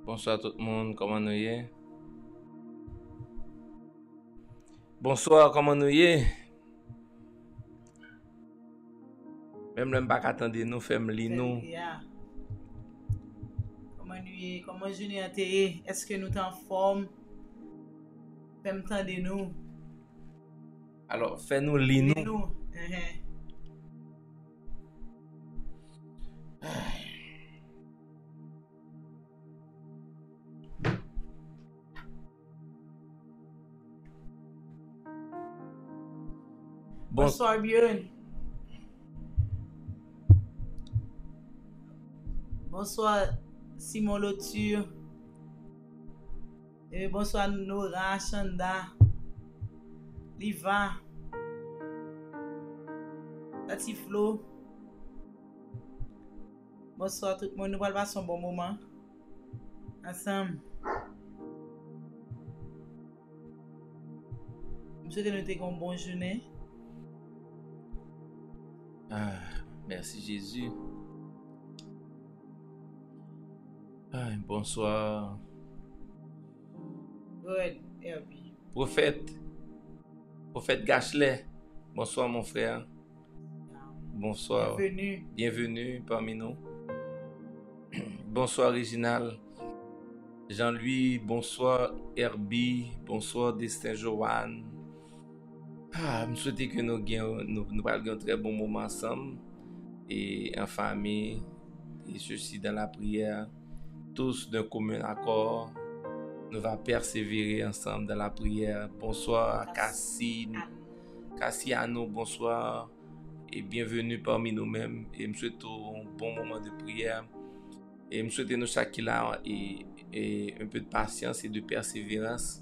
Bonsoir tout le monde, comment nous y est? Bonsoir, comment nous y est? Même le pas attendre nous, fait nous. Comment nous y est? Comment Junior t'es? Est-ce que nous t'en forme? Fais-moi tendre nous. Alors, fais-nous nous. Nous. Bonsoir, Björn. Bonsoir, Simon Loture. Et bonsoir, Nora, Chanda, Liva, Tati Flo. Bonsoir tout le monde. Nous allons passer un bon moment ensemble. Je souhaite nous ayons une bonne journée. Merci Jésus. Bonsoir. Good, Herbie. Prophète Gachelet. Bonsoir mon frère. Bonsoir. Bienvenue. Bienvenue parmi nous. Bonsoir Réginal. Jean-Louis, bonsoir Herbie, bonsoir Destin Joanne. Je souhaite que nous parlions un très bon moment ensemble et en famille, et ceci dans la prière, tous d'un commun accord. Nous allons persévérer ensemble dans la prière. Bonsoir à Cassiano, bonsoir et bienvenue parmi nous-mêmes. Et je souhaite un bon moment de prière. Et je souhaite nous chacun là et un peu de patience et de persévérance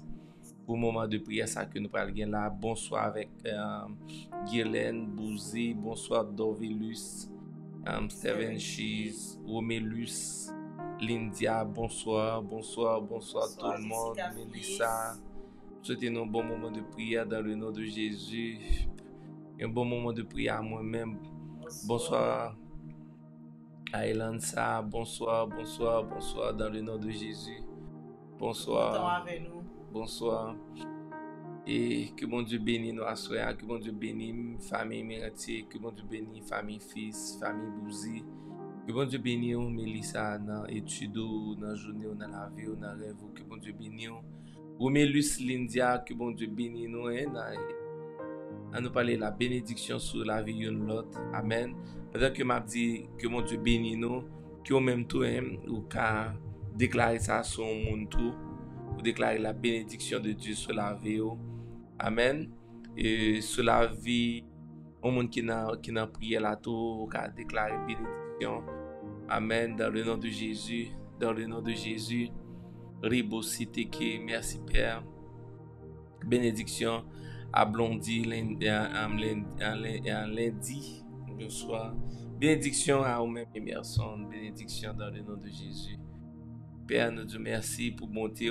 pour le moment de prière ça que nous parlons là. Bonsoir avec Guylaine, Bouzy, bonsoir Dorvilus, Seven Cheese, Romélus, Lindia, bonsoir tout le monde, Mélissa. Souhaitez-nous un bon moment de prière dans le nom de Jésus. Un bon moment de prière à moi-même. Bonsoir à Elansa, bonsoir dans le nom de Jésus. Bonsoir. Bonsoir. Et que mon Dieu bénisse nous à soir, que mon Dieu bénisse famille Mératier, que mon Dieu bénisse famille Fils, famille Bouzi, que mon Dieu bénisse Mélissa dans l'étude, dans la journée, dans la vie, dans le rêve, que mon Dieu bénisse Romélus Lindia, que mon Dieu bénisse nous, à nous parler la bénédiction sur la vie de l'autre. Amen. Peut-être que m'a dit que mon Dieu bénisse nous, que même tout ou qu'à déclarer ça sur le monde tout. Pour déclarer la bénédiction de Dieu sur la vie. Amen. Et sur la vie, au monde qui n'a prié la tour, qui a déclaré bénédiction. Amen. Dans le nom de Jésus. Dans le nom de Jésus. Ribositeke, merci Père. Bénédiction à Blondie, lundi. Bonsoir. Bénédiction à vous-même, personnes. Bénédiction dans le nom de Jésus. Père, nous te merci pour bonté.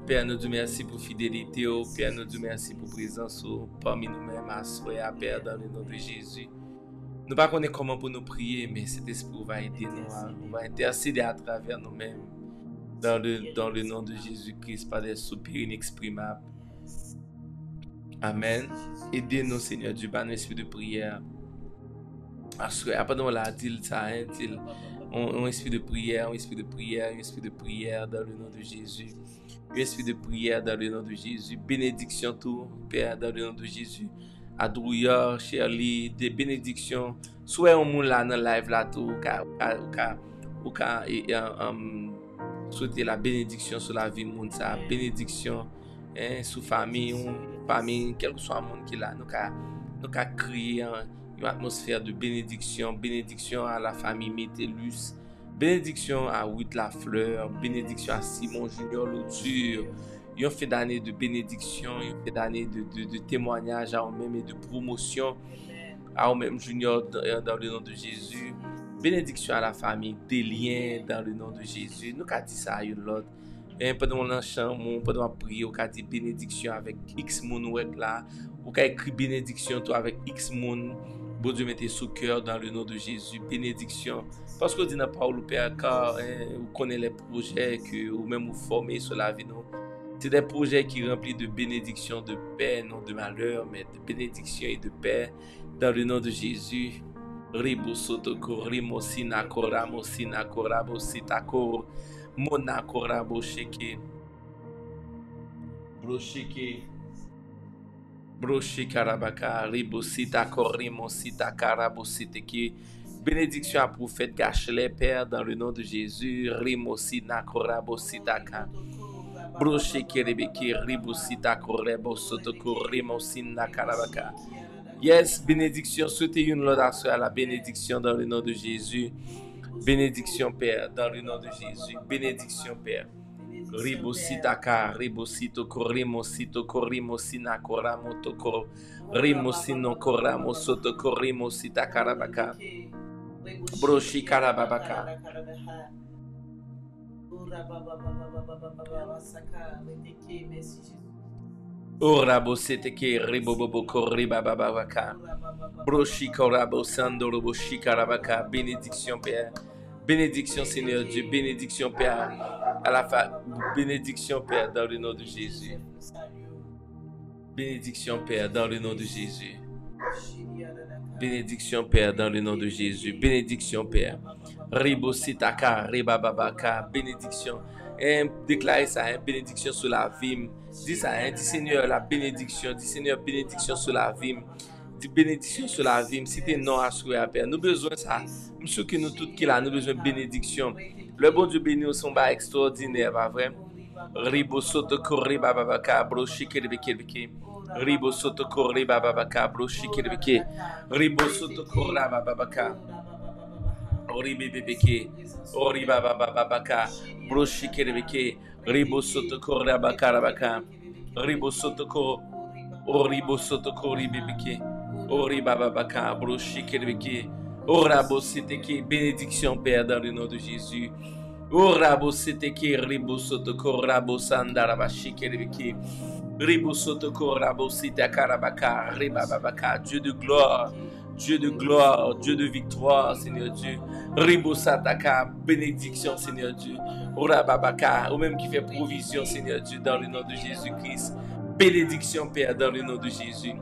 Père, nous te merci pour fidélité. Père, nous te merci pour présence parmi nous-mêmes. À Père, dans le nom de Jésus. Nous ne connaissons pas comment pour nous prier, mais cet esprit va aider nous. On va intercéder à travers nous-mêmes. Dans le nom de Jésus-Christ, par des soupirs inexprimables. Amen. Aidez-nous, Seigneur Dieu, par un esprit de prière. Après, on l'a dit, ça, un esprit de prière, dans le nom de Jésus. Un esprit de prière dans le nom de Jésus. Bénédiction tout, Père, dans le nom de Jésus. Adrouilleur, Shirley, des bénédictions. Soit un monde là dans live là tout, ou souhaiter la bénédiction sur la vie monde ça, bénédiction sur famille, quel que soit le monde qui là, nous créer une atmosphère de bénédiction à la famille Métellus, bénédiction à Witt Lafleur, bénédiction à Simon Junior Loture, une fait d'année de bénédiction, une fait d'année de témoignage à eux-mêmes et de promotion à eux-mêmes Junior dans le nom de Jésus. Bénédiction à la famille, des liens dans le nom de Jésus. Nous avons dit ça à une autre. Pendant la chambre, pendant la prière, nous avons dit bénédiction avec X moun là. Ou avons écrit bénédiction avec X moun. Bon Dieu, mettez sous cœur dans le nom de Jésus. Bénédiction. Parce que dit dans Paul, Père, car vous connaissez les projets que vous même vous formez sur la vie. C'est des projets qui remplissent de bénédictions, de paix, non de malheur, mais de bénédictions et de paix. Dans le nom de Jésus. Ribo sotoko, rimo sinakora, mo sinakora, bo sitako, monakora, bo sheke. Brosheke. Broshikarabaka, ribo sitako, rimo sitakara, bo siteke. Bénédiction à prophète Gachelet, Père, dans le nom de Jésus. Rimo sinakora, bo sitaka. Brosheke rebeke, ribo sitako, rebo sotoko, rimo sinakarabaka. Yes, bénédiction, souhaitez une laudaction à la bénédiction dans le nom de Jésus. Bénédiction, Père, dans le nom de Jésus. Bénédiction, Père. Ribositaka, ribositoko, rimositoko, rimosinakora, motoko, rimosinokora, mosotoko, rimositakarabaka. Broshikarababaka. Ora boseteke riboboboko ribababaka. Broshikorabo sandorobo shikarabaka. Bénédiction Père. Bénédiction Seigneur Dieu. Bénédiction Père. À la fin. Bénédiction Père dans le nom de Jésus. Bénédiction Père dans le nom de Jésus. Bénédiction Père dans le nom de Jésus. Bénédiction Père. Ribositaka ribababaka. Bénédiction. Déclarez ça, bénédiction sur la vie. Dis ça, dis Seigneur, la bénédiction. Dis Seigneur, bénédiction sur la vie. Dis bénédiction sur la vie. Si t'es non assuré à Père, nous besoin de ça. Monsieur que nous tous qui là, nous besoin de bénédiction. Le bon Dieu béni au son bas extraordinaire, pas vrai? Ribo soto corri bababaka, brochi kelebeke. Ribo soto corri bababaka, brochi kelebeke. Ribo soto corra bababaka. Oribe bebeke. Oriba bababaka. Brochi kelebeke. Ribo soto corra bakarabaka. Ribo soto ko. Oribo soto corri bebeke. Oriba babaka. Brochi kelebeke. Orabo seteke. Bénédiction Père dans le nom de Jésus. Orabo seteke. Ribo soto corrabo sandarabashi kelebeke. Ribo soto corrabo sitakarabaka. Riba babaka. Dieu de gloire. Dieu de gloire, Dieu de victoire, Seigneur Dieu. Ribo Sataka, bénédiction, Seigneur Dieu. Ora Babaka, ou même qui fait provision, Seigneur Dieu, dans le nom de Jésus-Christ. Bénédiction, Père, dans le nom de Jésus.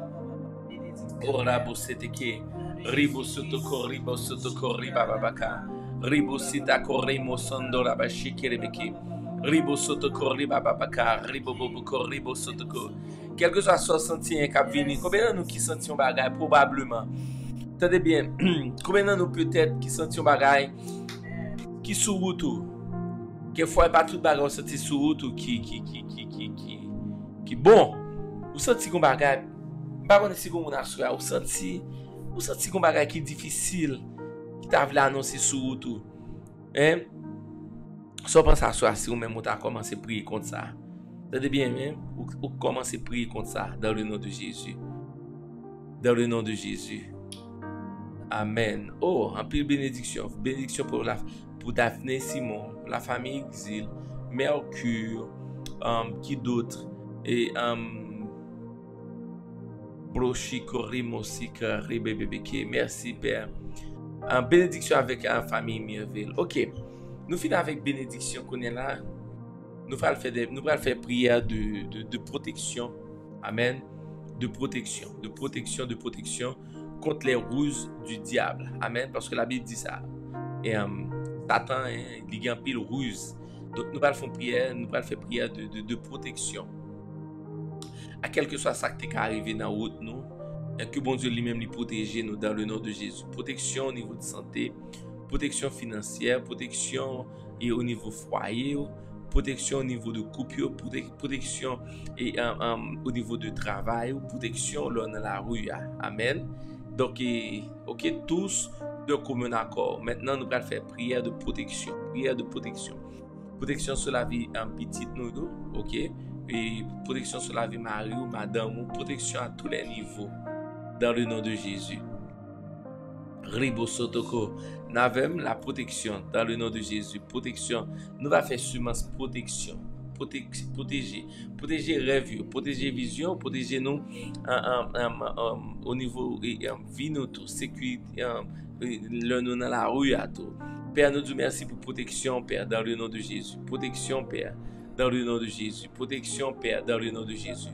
Ora Boseteke, Ribo Sotoko, Riba Babaka. Ribo Sitako, Rimo Sondora Bashike Rebeke. Ribo Sotoko, Riba Babaka. Ribo Boboko, Ribo Sotoko. Quel que soit son sentiment qui a venu, combien de nous qui sentions bagaille, probablement. Attendez bien, combien de nous peut-être qui sentions bagaille, qui sous route, quelquefois pas tout bagaille, senti sous route, qui bon, vous sentez qu'on bagaille, pas qu'on est si qu'on a vous sentez qu'on bagaille qui est difficile, qui t'a voulu annoncer sous route, hein? Sans penser à soi, si vous même vous avez commencé à prier contre ça. Attendez bien, hein? Vous commencez à prier contre ça, dans le nom de Jésus. Dans le nom de Jésus. Amen. Oh, en pile bénédiction. Bénédiction pour Daphné Simon, la famille Exil, Mercure, qui d'autre? Et Brochi Korimosika Rebebeke. Merci Père. Bénédiction avec la famille Mirville. Ok. Nous finissons avec bénédiction qu'on est là. Nous allons faire prière de protection. Amen. De protection contre les ruses du diable. Amen. Parce que la Bible dit ça. Et Satan, il y a un pile ruse. Donc nous allons faire prière, de protection. À quel que soit ça qui est arrivé dans la route, nous, et que bon Dieu lui-même lui protège nous dans le nom de Jésus. Protection au niveau de santé, protection financière, protection et au niveau foyer, protection au niveau de couple, protection et au niveau de travail, protection là dans la rue. Amen. Donc, ok, tous de commun accord. Maintenant, nous allons faire prière de protection. Prière de protection. Protection sur la vie en petite nous, ok? Et protection sur la vie Marie ou madame, ou protection à tous les niveaux. Dans le nom de Jésus. Ribo Sotoko. Navem la protection dans le nom de Jésus. Protection. Nous allons faire semence protection. protéger rêve, protéger vision, protéger nous au niveau vie nous tout, sécurité, le nous dans la rue à tout. Père, nous disons merci pour protection, Père, dans le nom de Jésus. Protection, Père, dans le nom de Jésus. Protection, Père, dans le nom de Jésus.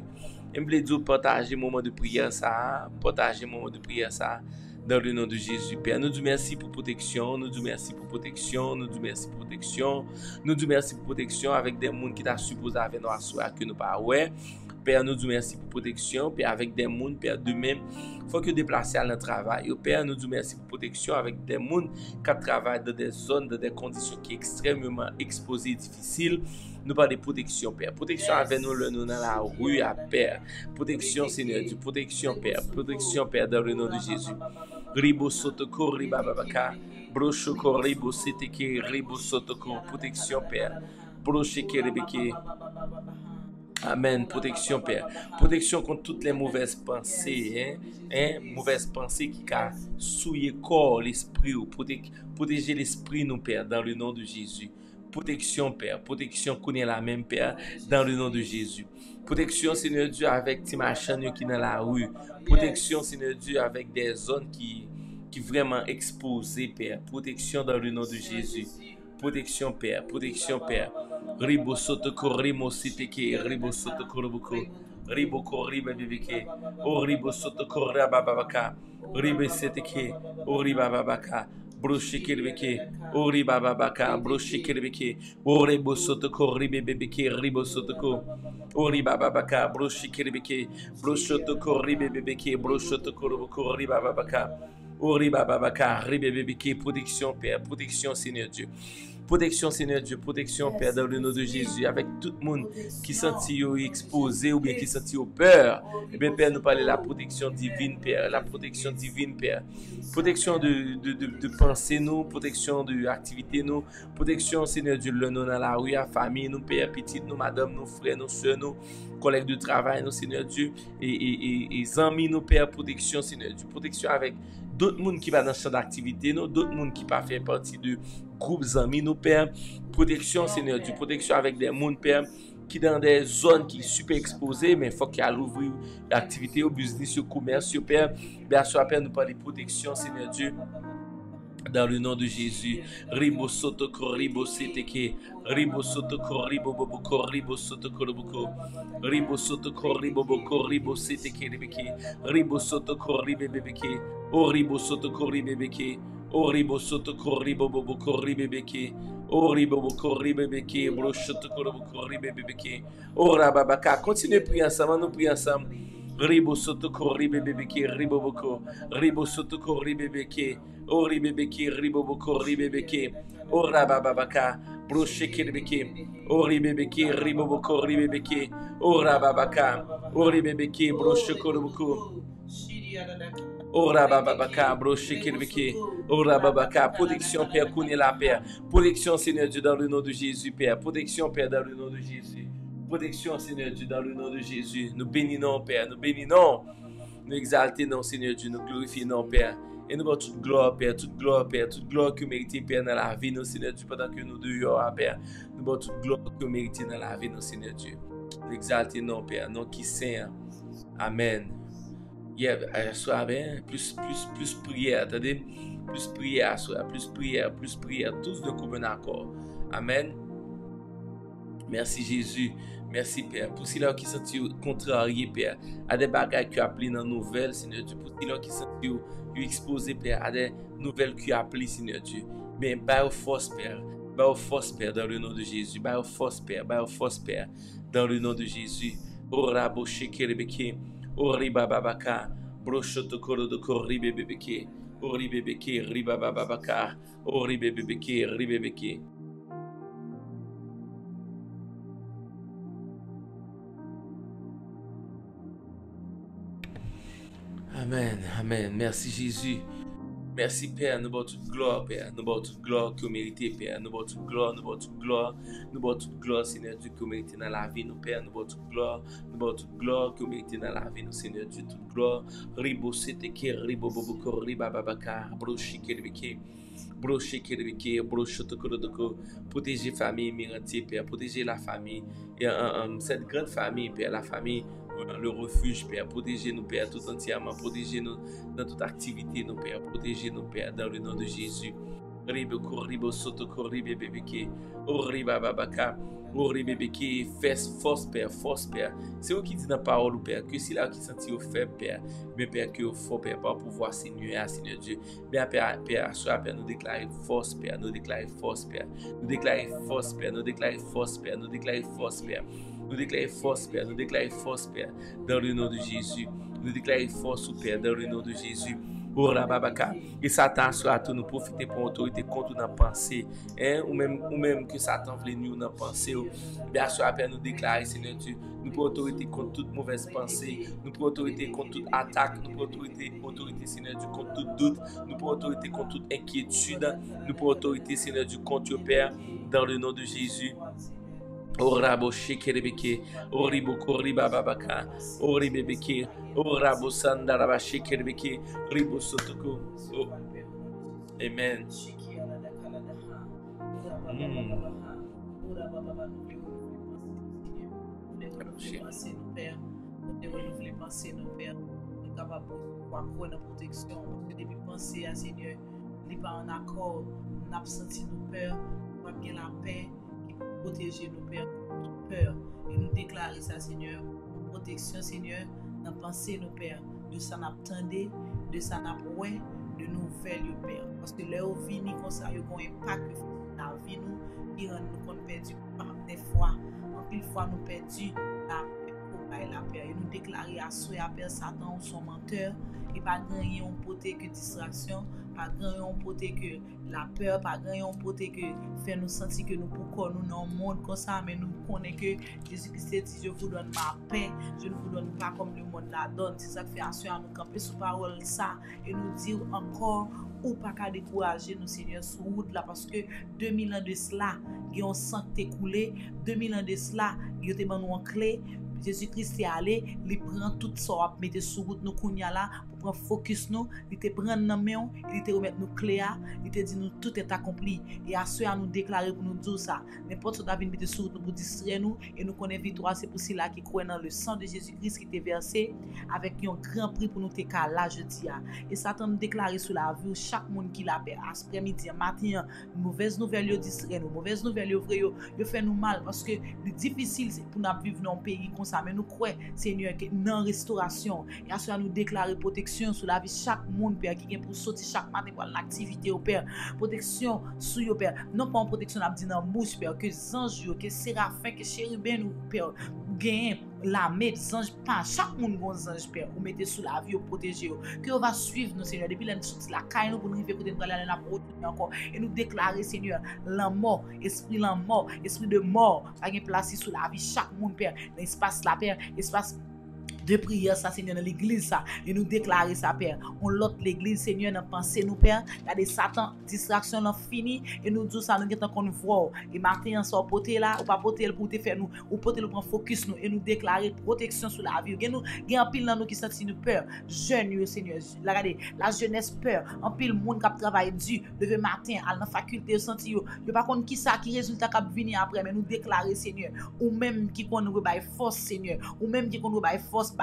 Et me dire partager moment de prière ça, partager moment de prière ça dans le nom de Jésus. Père, nous disons merci pour protection, nous disons merci pour protection, nous disons merci pour protection, nous disons merci pour protection avec des gens qui t'a supposé avec nous à soi que nous pas ouais. Père, nous disons merci pour protection, Père, avec des gens, Père, de même, il faut que déplacer à notre travail. Père, nous disons merci pour protection avec des gens qui travaillent dans des zones, dans des conditions qui sont extrêmement exposées, difficiles. Nous parlons de protection, Père. Protection avec nous, nous dans la rue, à Père. Protection, Seigneur Dieu. Protection, Père. Protection, Père, dans le nom de Jésus. Ribo sotoko, riba babaka. Brochoko, ribo seteke, ribo sotoko. Protection, Père. Brocheke, rebeke. Amen. Protection, Père. Protection contre toutes les mauvaises pensées. Mauvaises pensées qui ont souillé le corps, l'esprit. Protéger l'esprit, nous, Père, dans le nom de Jésus. Protection, Père. Protection qu'on est la même, Père, dans le nom de Jésus. Protection, Seigneur Dieu, avec tes machines qui sont dans la rue. Protection, Seigneur Dieu, avec des zones qui vraiment exposées, Père. Protection dans le nom de Jésus. Protection, Père. Protection, Père. Ribo sotoko, rimo siteke, ribo sotoko, riboko. Riboko, ribe bibeke. O ribo sotoko, rabababaka. Ribe seteke, o ribababaka. Broshike rebeke, o ribababaka. Broshike rebeke. O ribo sotoko, ribe bibeke, ribo sotoko. O ribababaka. Broshike rebeke. Broshotoko, ribe bibeke. Broshotoko, riboko, ribababaka. O ribababaka, ribe bibeke. Protection, Père. Protection, Seigneur Dieu. Protection, Seigneur Dieu, protection, Père, dans le nom de Jésus, avec tout le monde qui sentit exposé ou bien qui sentit peur. Eh bien, Père, nous parlons de la protection divine, Père, la protection divine, Père. Protection de pensée, nous, protection de activité, nous, protection, Seigneur Dieu, le nom dans la rue, la famille, nous, Père, petite, nous, madame, nous, frères, nous, soeurs, nous, collègues de travail, nous, Seigneur Dieu, et amis, nous, Père, protection, Seigneur Dieu, protection avec d'autres monde qui va dans ce champ d'activité, nous, d'autres monde qui pas fait partie de groupes amis, nous, Père. Protection, Seigneur Dieu. Protection avec des gens, Père, qui dans des zones qui sont super exposées, mais il faut qu'il y ait l'ouvrir l'activité, au business, au commerce, Père. Bien sûr, Père, nous parlons de protection, Seigneur Dieu. Dans le nom de Jésus, ribo sotoko, ribo seteke, ribo sotoko, ribo boboko, ribo sotoko, ribo sotoko, ribo boko, ribo seteke, ribo sotoko, ribe bebeke, o ribo sotoko, ribe beke, o ribo sotoko, ribo boboko, ribe beke, o ribo boko, ribe beke, bro sotoko, boko, ribe bebeke, o rababaka. Continuez prier ensemble, nous prions ensemble. Ribo sotoko, ribe bebeke, ribo boko, ribo sotoko, ribe beke. O ribebeke, riboboko, ribebeke, o rabababaka, brosheke rebeke, o ribebeke, riboboko, ribebeke, o rababaka, o ribebeke, broshoko reboko, o rabababaka, brosheke rebeke, o rababaka. Protection, Père, connaît la Père. Protection, Seigneur Dieu, dans le nom de Jésus, Père. Protection, Père, dans le nom de Jésus. Protection, Seigneur Dieu, dans le nom de Jésus. Nous bénissons, Père, nous bénissons. Nous exaltons, Seigneur Dieu, nous glorifions, Père. Et nous avons toute gloire, Père, toute gloire que mérite, Père, dans la vie, nous, Seigneur Dieu, pendant que nous dehors, Père. Nous avons toute gloire que mérite dans la vie, nous, Seigneur Dieu. Nous exaltons, Père, nous qui saint. Amen. Soir, plus prière, attendez, plus prière, soir, plus prière, tous de commun accord. Amen. Merci Jésus. Merci Père. Pour ceux qui sont contrariés, Père, à des bagages qui appliquent dans nos nouvelles, Seigneur Dieu. Pour ceux qui sont exposés, Père, à des nouvelles qui appliquent, Seigneur Dieu. Mais bâille force, Père. Bâille force, Père, dans le nom de Jésus. Bâille force, Père. Bâille force, Père, dans le nom de Jésus. Ora bosheke rebeke. Ori bababaka. Broshoto koro de kori bebeke. Ori bebeke. Riba bababaka. Ori bebeke. Ribebeke. Amen, amen. Merci Jésus. Merci, Père, nous avons toute gloire, Père. Nous avons toute gloire que vous méritez, Père. Nous avons toute gloire, nous avons toute gloire. Nous avons toute gloire, Seigneur Dieu, que vous méritez dans la vie, nous, Père. Nous avons toute gloire. Nous avons toute gloire que vous méritez dans la vie, nous, Seigneur Dieu. Toute gloire. Ribo seteke, ribo boboko, riba babaka, brochi kelebeke. Broche kelebeke, broche tokodoko. Protéger famille, Mirantier, Père. Protéger la famille. Et cette grande famille, Père, la famille. Le refuge, Père, protégez-nous, Père, tout entièrement, protégez-nous dans toute activité, nous, Père, protégez-nous, Père, dans le nom de Jésus. Force, Père, force, Père. C'est vous qui dites dans la parole, Père, que c'est là qui sentit au faible, Père, mais Père, que au fort, Père, par pouvoir, Seigneur, Seigneur Dieu. Mais Père, Père, Père, nous déclarer force, Père, nous déclarer force, Père, nous déclarer force, Père, nous déclarer force, Père, nous déclarer force, Père. Nous déclarons force, Père. Nous déclarons force, Père, dans le nom de Jésus. Nous déclarons force, Père, dans le nom de Jésus. Pour la babaka. Et Satan soit à tout nous profiter pour autorité contre nos pensées. Ou même que Satan voulait nous dans pensée. Bien sûr, Père, nous déclarons, Seigneur Dieu, nous pour autorité contre toute mauvaise pensée. Nous pour autorité contre toute attaque. Nous pour autorité, Seigneur Dieu, contre tout doute. Nous pour autorité contre toute inquiétude. Nous pour autorité, Seigneur Dieu, contre le Père, dans le nom de Jésus. Orabo shekerebeke, oribo koriba babaka, oribebeke, orabo sandaraba shekerebeke, ribo sotoko. Amen. Renouveler penser nos pères, nous capables de croire dans protection. Depuis penser à Seigneur, n'est pas en accord, on a senti nos peurs, on va bien la paix. Protéger nos pères de toute peur et nous déclarer ça, Seigneur, protection, Seigneur, dans penser nos pères, de ça n'attendez, de ça n'approué, de nous faire le Père. Parce que là où vini comme ça, il y a un impact dans la vie nous qui rend nous qu'on perdu des fois. En pile fois nous perdu la paix et nous déclarer à soi à Père Satan ou son menteur et pas gagner on poté que distraction, pas gagner on poté que la peur, pas gagner on poté que faire nous sentir que nous pourquoi nous dans le monde comme ça, mais nous connaissons que Jésus-Christ dit je vous donne ma paix, je ne vous donne pas comme le monde la donne. C'est ça qui fait assurer à nous camper sous parole ça et nous dire encore ou pas qu'à décourager nous Seigneur sur route là parce que 2000 ans de cela, il y a un sang qui est coulé, 2000 ans de cela, il y a des nous en clé. Jésus-Christ est allé, il prend tout ça, il mettre sur route nous kounya là pour prendre focus nous, il te prend dans main, il te remettre nous clé, il te dit nous tout est accompli et à ceux à nous déclarer pour nous dire ça. N'importe ce David mettre sur route nous pour distraire nous et nous connaître victoire, c'est pour cela qui croit dans le sang de Jésus-Christ qui était versé avec un grand prix pour nous te là jeudi et Satan nous déclarer sur la vie chaque monde qui l'a paix après-midi matin mauvaise nouvelle yo distraire nous, mauvaise nouvelle yo vrai yo fait nous mal parce que c'est difficile pour nous vivre dans un pays comme ça mais nous croyons Seigneur que dans restauration et à cela nous déclarer protection sur la vie chaque monde Père qui vient pour sortir chaque matin pour l'activité au Père protection sur yo Père non pas en protection n'a dit dans bouche Père que anges que séraphin que chérubin nous Père gain l'armée des anges pas chaque monde bon ange Père ou mettez sous la vie ou protéger que on va suivre nous Seigneur depuis la sortie la caille nous pour nous arriver côté nous aller la protéger encore et nous déclarer Seigneur la mort esprit de mort a une place sous la vie chaque monde Père dans l'espace la Père espace de prière ça Seigneur dans l'église ça et nous déclarer ça Père on l'autre l'église Seigneur dans penser nous Père il y a des Satan distraction là fini et nous dit ça nous get encore une fois et matin sort porter là ou pas porter pour te faire nous ou porter le prendre focus nous et nous déclarer protection sur la vie nous gain en pile dans nous qui senti nous peur jeune Seigneur regardez la jeunesse peur en pile monde qui travaille dur lever matin à la faculté senti yo pas connait qui ça qui résultat qui venir après mais nous déclarer Seigneur ou même qui connait nous bail force Seigneur ou même qui connait nous bail force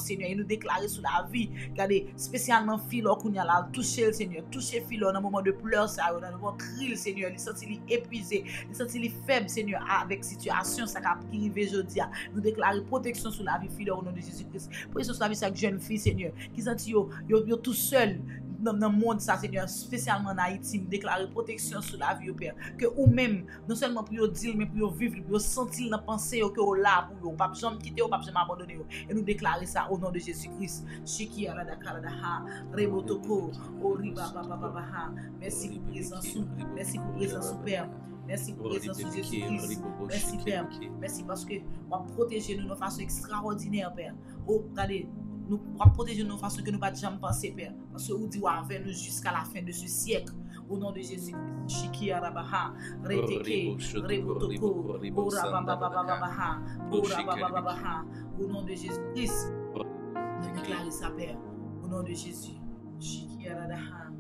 Seigneur et nous déclarer sur la vie regardez spécialement filo kounya là toucher le Seigneur toucher filo dans moment de pleurs ça dans moment cri le Seigneur il senti épuisé il senti faible Seigneur avec situation ça qui arrive aujourd'hui nous déclarer protection sur la vie filo au nom de Jésus-Christ protection sur la vie chaque jeune fille Seigneur qui senti yo tout seul dans le monde ça Seigneur spécialement en Haïti nous déclarer protection sur la vie au Père que ou même non seulement pour dire mais pour vivre pour sentir dans penser que au là pour pas jamais quitter ou pas jamais abandonner et nous déclarer ça au nom de Jésus-Christ Shiki ala da kala da ha rebotoko oriba baba ha merci pour présence merci pour présence Père merci pour présence de Jésus-Christ merci Père merci parce que va protéger nous de façon extraordinaire Père oh regardez nous protéger de façon que nous pas jamais penser, Père. Parce que vous dites avec nous jusqu'à la fin de ce siècle. Au nom de Jésus, Shiki Arabaha, Reteke, Rebotoko, Orababababaha, Orabababaha. Au nom de Jésus-Christ, nous déclarons ça, Père. Au nom de Jésus, Shiki Arabaha.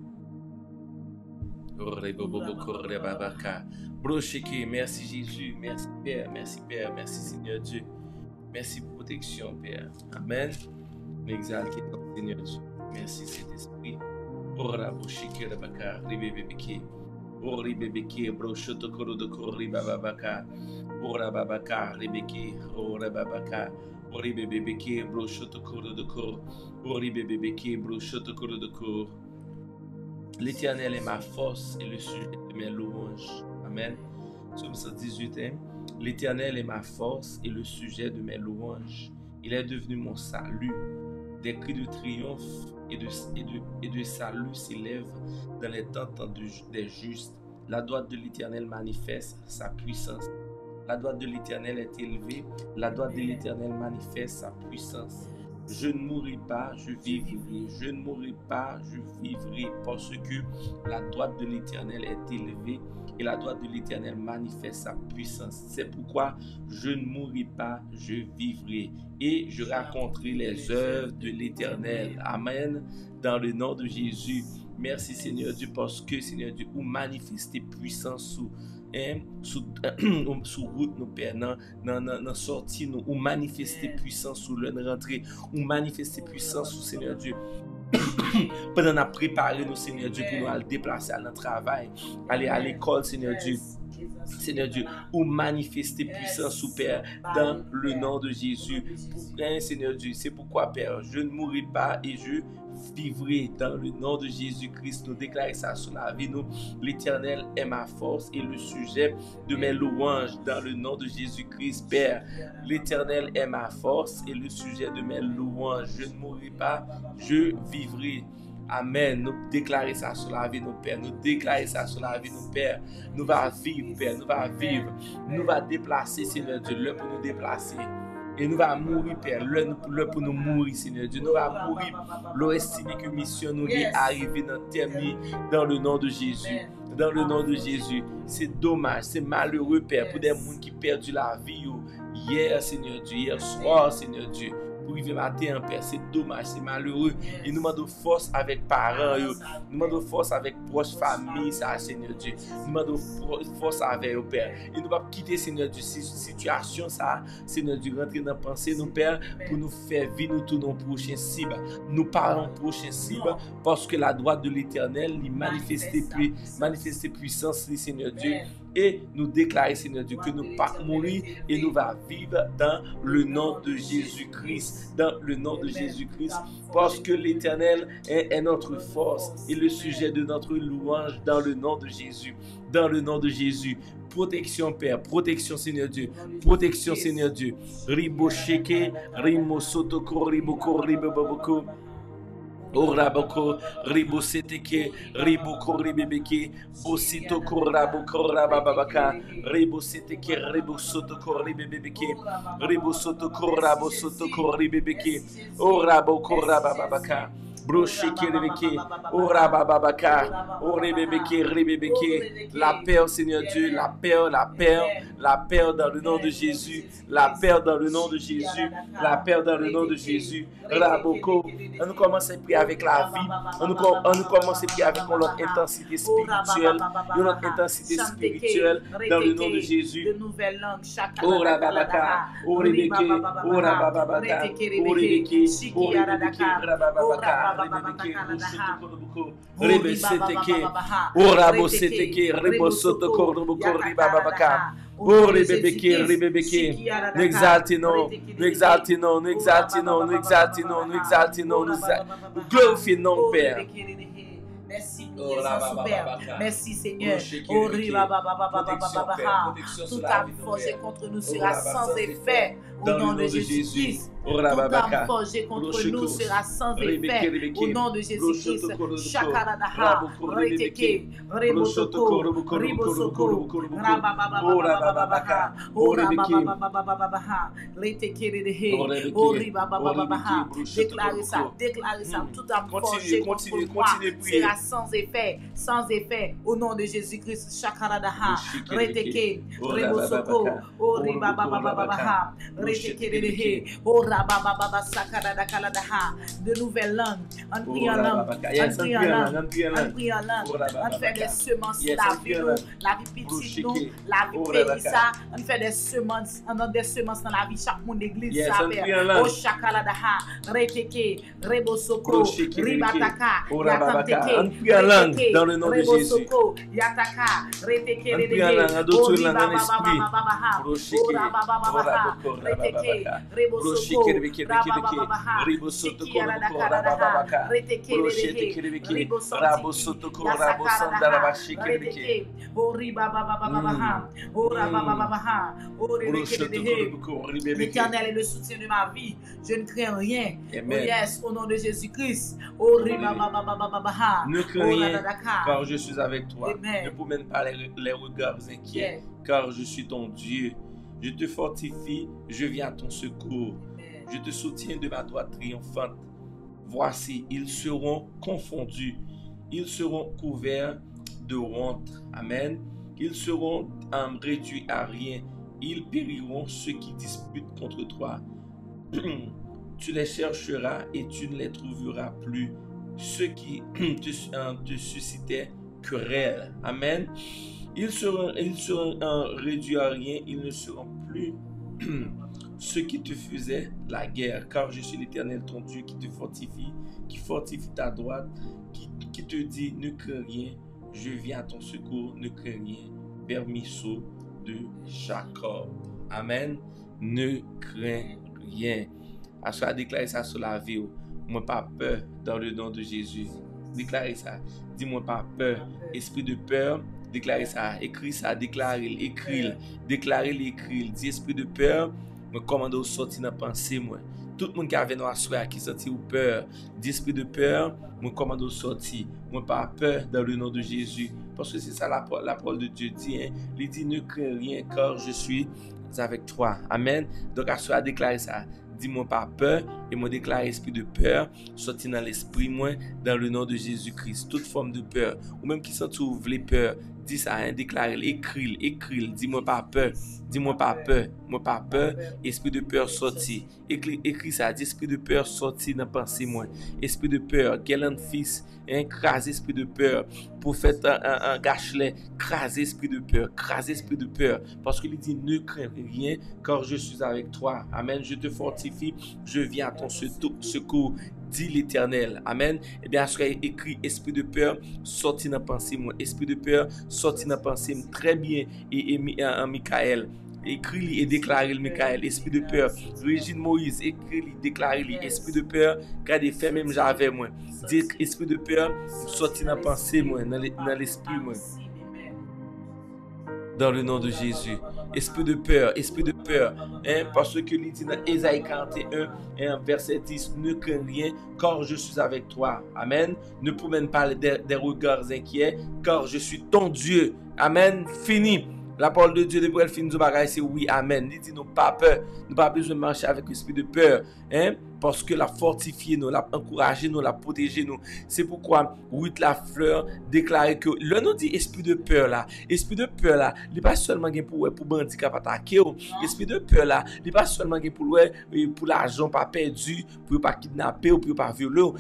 Merci Jésus, merci Père, merci Seigneur Dieu. Merci pour protection, Père. Amen. Nous exaltons ton Seigneur Dieu. Merci Saint-Esprit. Ora boshike rabaka ribebeke. Ori bebeke broshoto koro de kori babaka. Ora babaka ribeke. Ora babaka. Ori bebeke broshoto koro de kor. Ori bebeke broshoto koro de kor. L'Éternel est ma force et le sujet de mes louanges. Amen. Psaume 118. L'Éternel est ma force et le sujet de mes louanges. Il est devenu mon salut. Des cris de triomphe et de salut s'élèvent dans les tentes des justes. La droite de l'Éternel manifeste sa puissance. La droite de l'Éternel est élevée. La droite de l'Éternel manifeste sa puissance. Je ne mourrai pas, je vivrai. Je ne mourrai pas, je vivrai. Parce que la droite de l'Éternel est élevée et la droite de l'Éternel manifeste sa puissance. C'est pourquoi je ne mourrai pas, je vivrai. Et je raconterai les œuvres de l'Éternel. Amen. Dans le nom de Jésus. Merci Seigneur Dieu parce que Seigneur Dieu, vous manifestez puissance sous route nous père dans sortie nous ou manifester puissance sous le rentrée ou manifester puissance sous Seigneur Dieu pendant nous préparer nous Seigneur Dieu pour nous aller déplacer à notre travail aller à l'école Seigneur Dieu ou manifester puissance sous Père dans le nom de Jésus Seigneur Dieu c'est pourquoi Père je ne mourrai pas et je vivrai dans le nom de Jésus-Christ. Nous déclarons ça sur la vie. Nous, l'Éternel est ma force et le sujet de mes louanges dans le nom de Jésus-Christ. Père, l'Éternel est ma force et le sujet de mes louanges. Je ne mourrai pas, je vivrai. Amen. Nous déclarons ça sur la vie, nos pères. Nous déclarons ça sur la vie, nos pères. Nous allons vivre, Père. Nous allons vivre. Nous allons déplacer, Seigneur Dieu, l'heure pour nous déplacer. Et nous allons mourir, Père. L'heure pour nous mourir, Seigneur Dieu. Nous allons mourir. L'heure estimée que mission nous est arrivée dans terme dans le nom de Jésus. Dans le nom de Jésus. C'est dommage, c'est malheureux, Père, pour des gens qui ont perdu la vie hier, Seigneur Dieu, hier soir, Seigneur Dieu. Pour arriver matin, Père, c'est dommage, c'est malheureux. Et nous demandons force avec parents, nous demandons force avec proches familles, ça, Seigneur Dieu. Nous demandons force avec eux, Père. Et nous ne pouvons pas quitter, Seigneur Dieu, cette situation, ça, Seigneur Dieu, rentrer dans la pensée, nous, Père, pour nous faire vivre, nous tournons prochain cible. Nous parlons prochain cible, parce que la droite de l'Éternel, il manifeste puissance, Seigneur Dieu. Et nous déclarer, Seigneur Dieu, que nous ne pas mourir et nous va vivre dans le nom de Jésus-Christ. Dans le nom de Jésus-Christ. Parce que l'Éternel est notre force et le sujet de notre louange dans le nom de Jésus. Dans le nom de Jésus. Protection, Père. Protection, Seigneur Dieu. Protection, Seigneur Dieu. Ribo sheke, rimo sotoko, riboko, riboboko. Oraboko, ribo seteke, riboko, ribebeke, bositoko, raboko, rabababaka, ribo seteke, ribo sotoko, ribebeke, ribo sotoko, rabo sotoko, ribebeke, oraboko, rabababaka. Brocheke rebeke, orabababaka, orebebeke, rebebeke, la paix, Seigneur Dieu, la paix dans le nom de Jésus, la paix dans le nom de Jésus, la paix dans le nom de Jésus, raboko. On nous commence à prier avec la vie, on nous commence à prier avec notre intensité spirituelle, notre intensité spirituelle dans le nom de Jésus. Orababaka, orebeke, orabababaka, orebeke, orebeke, rabababaka. Rebe seteke, orabo seteke, rebo sotoko, riboko, ribababaka. Oh, rebebeke. Nous exaltons, nous glorifions, Père. Merci pour Père. Merci Seigneur. Toute force contre nous sera sans effet. au nom de Jésus-Christ. Toute arme forgée contre nous sera sans effet. Au nom de Jésus-Christ. Shakaradaha, Reteke, Rebosoko, Ribosoko, Rabababababaha, Rabababababaha, Reteke Redehe, Ribabababaha. Déclarez ça. Toute arme forgée contre moi sera sans effet. Au nom de Jésus-Christ. Shakaradaha, Reteke, Rebosoko, Ribababababaha, Reteke Redehe, de nouvelles langues, en priant en langue, on fait des semences, la vie petite nous, la vie périssa, on fait des semences dans la vie, chaque monde d'église, ça fait, oh chakaladaha, reteke, rebosoko, ribataka, yatanteke, reteke, dans le nom de Jésus, yataka, reteke, oh ribababababaha, oh rababababaha, reteke, rebosoko, L'Éternel est le soutien de ma vie. Je ne crains rien. Yes, au nom de Jésus-Christ. Ne crains rien, car je suis avec toi. Ne promène pas les regards inquiets, car je suis ton Dieu. Je te fortifie, je viens à ton secours. Je te soutiens de ma droite triomphante. Voici, ils seront confondus. Ils seront couverts de honte. Amen. Ils seront réduits à rien. Ils périront ceux qui disputent contre toi. Tu les chercheras et tu ne les trouveras plus. Ceux qui te suscitaient querelle. Amen. Ils seront réduits à rien. Ils ne seront plus ceux qui te faisaient la guerre, car je suis l'Éternel ton Dieu qui te fortifie, qui fortifie ta droite, qui te dit ne crains rien, je viens à ton secours, ne crains rien, permisso de Jacob. Amen. Ne crains rien. À ce déclarer ça sur la vie, moi pas peur dans le nom de Jésus. Déclarez ça. Dis-moi pas peur. Esprit de peur. Déclarez ça. Écris ça. Déclarez-le. Écris-le. Déclarez-le. Écris-le. Dis esprit de peur. Me commande au sortir dans pensée moi. Tout le monde qui avait dans la soirée qui sortit ou peur, d'esprit de peur, me commande au sortir. Moi pas peur dans le nom de Jésus, parce que c'est ça la parole de Dieu dit. Hein? Il dit ne crains rien car je suis avec toi. Amen. Donc à soir déclarer ça. Dis-moi pas peur et moi déclare esprit de peur sorti dans l'esprit moi dans le nom de Jésus-Christ. Toute forme de peur ou même qui sent ouvre les peurs, dis ça, hein, déclare-le, écris-le, dis-moi pas peur. Dis-moi pas peur, moi pas peur, esprit de peur sorti. Écris ça, dis esprit de peur sorti dans pensée moi. Esprit de peur, quel fils, crase esprit de peur. Prophète un gâchelet, crase esprit de peur, crase esprit de peur. Parce qu'il dit ne crains rien, car je suis avec toi. Amen. Je te fortifie, je viens à ton secours. Dit l'Éternel. Amen. Eh bien, ce écrit esprit de peur, sorti dans pensée moi. Esprit de peur, sorti dans pensée très bien. Et Michael. Écris-le et déclare-le, Michael. Esprit de peur. Régine Moïse, écris-le, déclare-le. Esprit de peur, gardez fait même j'avais moi. Dit esprit de peur, sorti dans pensée moi, dans l'esprit moi. Dans le nom de Jésus. Esprit de peur, parce que il dit dans Ésaïe 41, verset 10, ne crains rien, car je suis avec toi. Amen. Ne promène pas des regards inquiets, car je suis ton Dieu. Amen. Fini. La parole de Dieu, depuis elle finit du bagage, c'est oui, amen. Il dit, nous pas peur, nous pas besoin de marcher avec l'esprit de peur, hein, parce que la fortifier nous, la encourager nous, la protéger nous. C'est pourquoi Ruth la fleur déclarait que le nous dit esprit de peur là, il n'est pas seulement pour bandit qui attaquer, esprit de peur là, il n'est pas seulement pour l'argent pas perdu, pour pas kidnapper ou pour pas violer.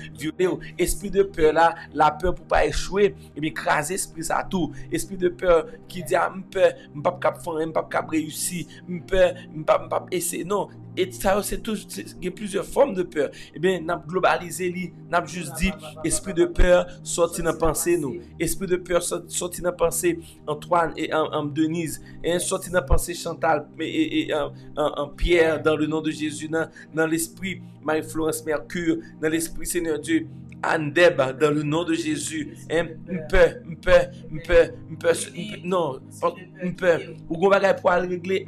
Esprit de peur là, la peur pour pas échouer, et bien craser esprit ça tout. Esprit de peur qui dit peur, pas capable pas capable réussir, peur, pas essayer non. Et ça, c'est tout, il y a plusieurs formes de peur. Eh bien, nous avons globalisé, nous avons juste dit, esprit de peur, sorti dans la pensée, nous. Esprit de peur, sorti dans la pensée, Antoine et Denise. Et sorti dans la pensée, Chantal et Pierre, dans le nom de Jésus, dans l'esprit, Marie-Florence Mercure, dans l'esprit, Seigneur Dieu. Andeb, dans le nom de Jésus. Non, ou qu'on va pour régler,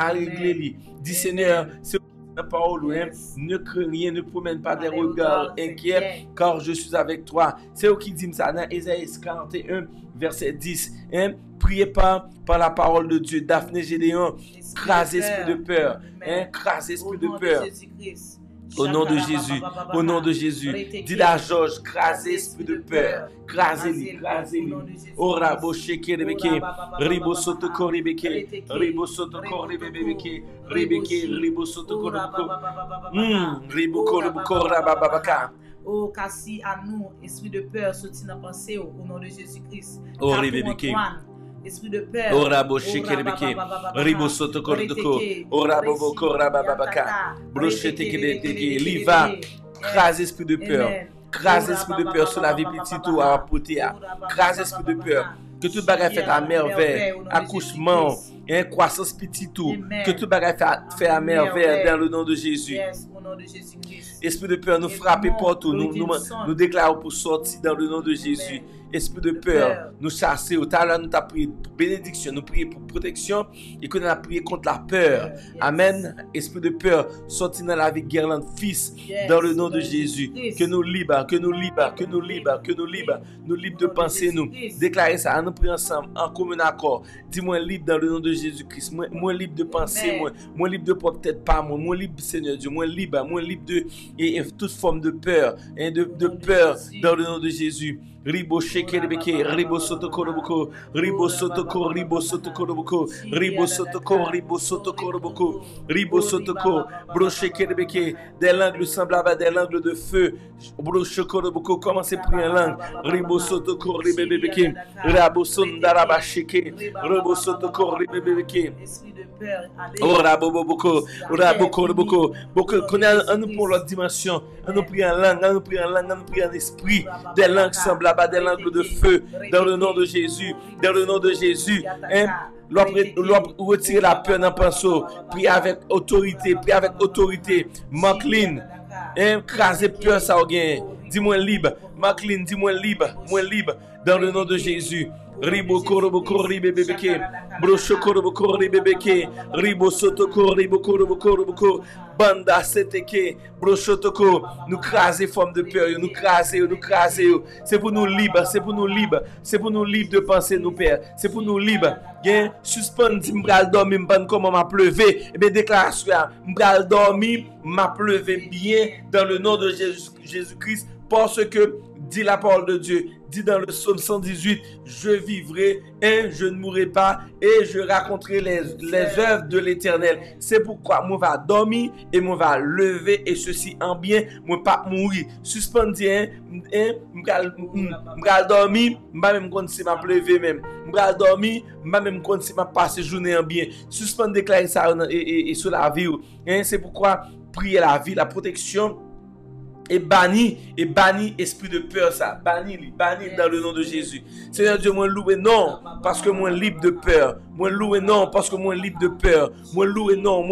dis Seigneur, c'est dans la parole, hein, ne crains rien, ne promène pas des regards inquiets, car je suis avec toi. C'est eux qui disent ça dans Ésaïe 41, verset 10. Hein? Priez pas par la parole de Dieu. Daphné Gédéon, crase esprit de peur. Hein? Crase esprit de peur. Au nom de Jésus, au nom de Jésus, dis à Georges, crasez esprit de peur, crasez-les, crasez-les. Ora bosheke rebeke, ribo sotoko rebeke, ribo sotoko rebeke, rebeke, ribo sotoko rebeke, ribo koroboko rabababaka. Oh, kasi à nous, esprit de peur, sorti dans la pensée au nom de Jésus-Christ. Oh, rebeke. Esprit de peur. Ora bosheke rebeke, ribo sotoko rebeke, ora boboko rabababaka, brochete kedeke, liva, crase esprit de peur. Crase esprit de peur sur la vie petite ou à apporter. Crase esprit de peur. Que tout bagage fait à merveille, accouchement, croissance petite tout. Que tout bagage fait à merveille dans le nom de Jésus. Esprit de peur, nous frapper partout, nous déclarons pour sortir dans le nom de Jésus. Esprit de peur, nous chasser. Au talent, nous t'as prié pour bénédiction, nous prions pour protection et que nous avons prié contre la peur. Amen. Esprit de peur, sortir dans la vie guerlande, fils, dans le nom de Jésus. Que nous libres, que nous libres, que nous libres, que nous libres, nous libres de penser, nous. Déclarer ça, nous prions ensemble, en commun accord. Dis-moi libre dans le nom de Jésus-Christ. Moi libre de penser, moi libre de peut-être pas, moi libre, Seigneur Dieu, moi libre de et toute forme de peur, de peur dans le nom de Jésus. Ribo sheke rebeke, ribo sotoko roboko, ribo sotoko, ribo sotoko roboko, ribo sotoko, ribo sotoko roboko, ribo sotoko, bro sheke rebeke, des langues semblables à des langues de feu, bro shoko roboko, commencez à prier en langue, ribo sotoko, ribebeke, rabo sondaraba sheke, ribo sotoko, ribebeke. Ora boboko, ora boko roboko, boko, qu'on a nous pour l'autre dimension, on nous prie en langue, on nous prie en langue, on nous prie en esprit, des langues semblables à des langues de feu, dans le nom de Jésus, dans le nom de Jésus. Retirer la peur dans le pinceau, priez avec autorité, Maclean, craser peur ça gain. Dis-moi libre, Maclean, dis-moi libre, moi libre, dans le nom de Jésus. Ribo koroboko ribebeke, brocho koroboko ribebeke, ribo sotoko ribo koroboko, banda seteke, brocho toko, nous craser forme de peur, nous craser. C'est pour nous libres, c'est pour nous libres de penser nous père, c'est pour nous libres. Bien, suspendre, m'bral dormir, m'pan comment m'a pleuvé, et bien déclaration, m'bral dormir, m'a pleuvé bien dans le nom de Jésus-Christ, parce que dit la parole de Dieu, dit dans le psaume 118, je vivrai et je ne mourrai pas et je raconterai les œuvres de l'Éternel. C'est pourquoi moi va dormir et moi va lever et ceci en bien, moi pas mourir. Suspendez, m'gal dormir, m'pa même compte si m'a pleuvé même. M'gal dormir, m'pa même compte si m'a passé journée en bien. Suspendez déclarer ça et sur la vie. C'est pourquoi prier la vie, la protection. Et banni esprit de peur ça. Banni dans le nom de Jésus. Seigneur Dieu, moi loué non, parce que moi libre de peur. Moi loué non, parce que moi libre de peur. Moi loué non,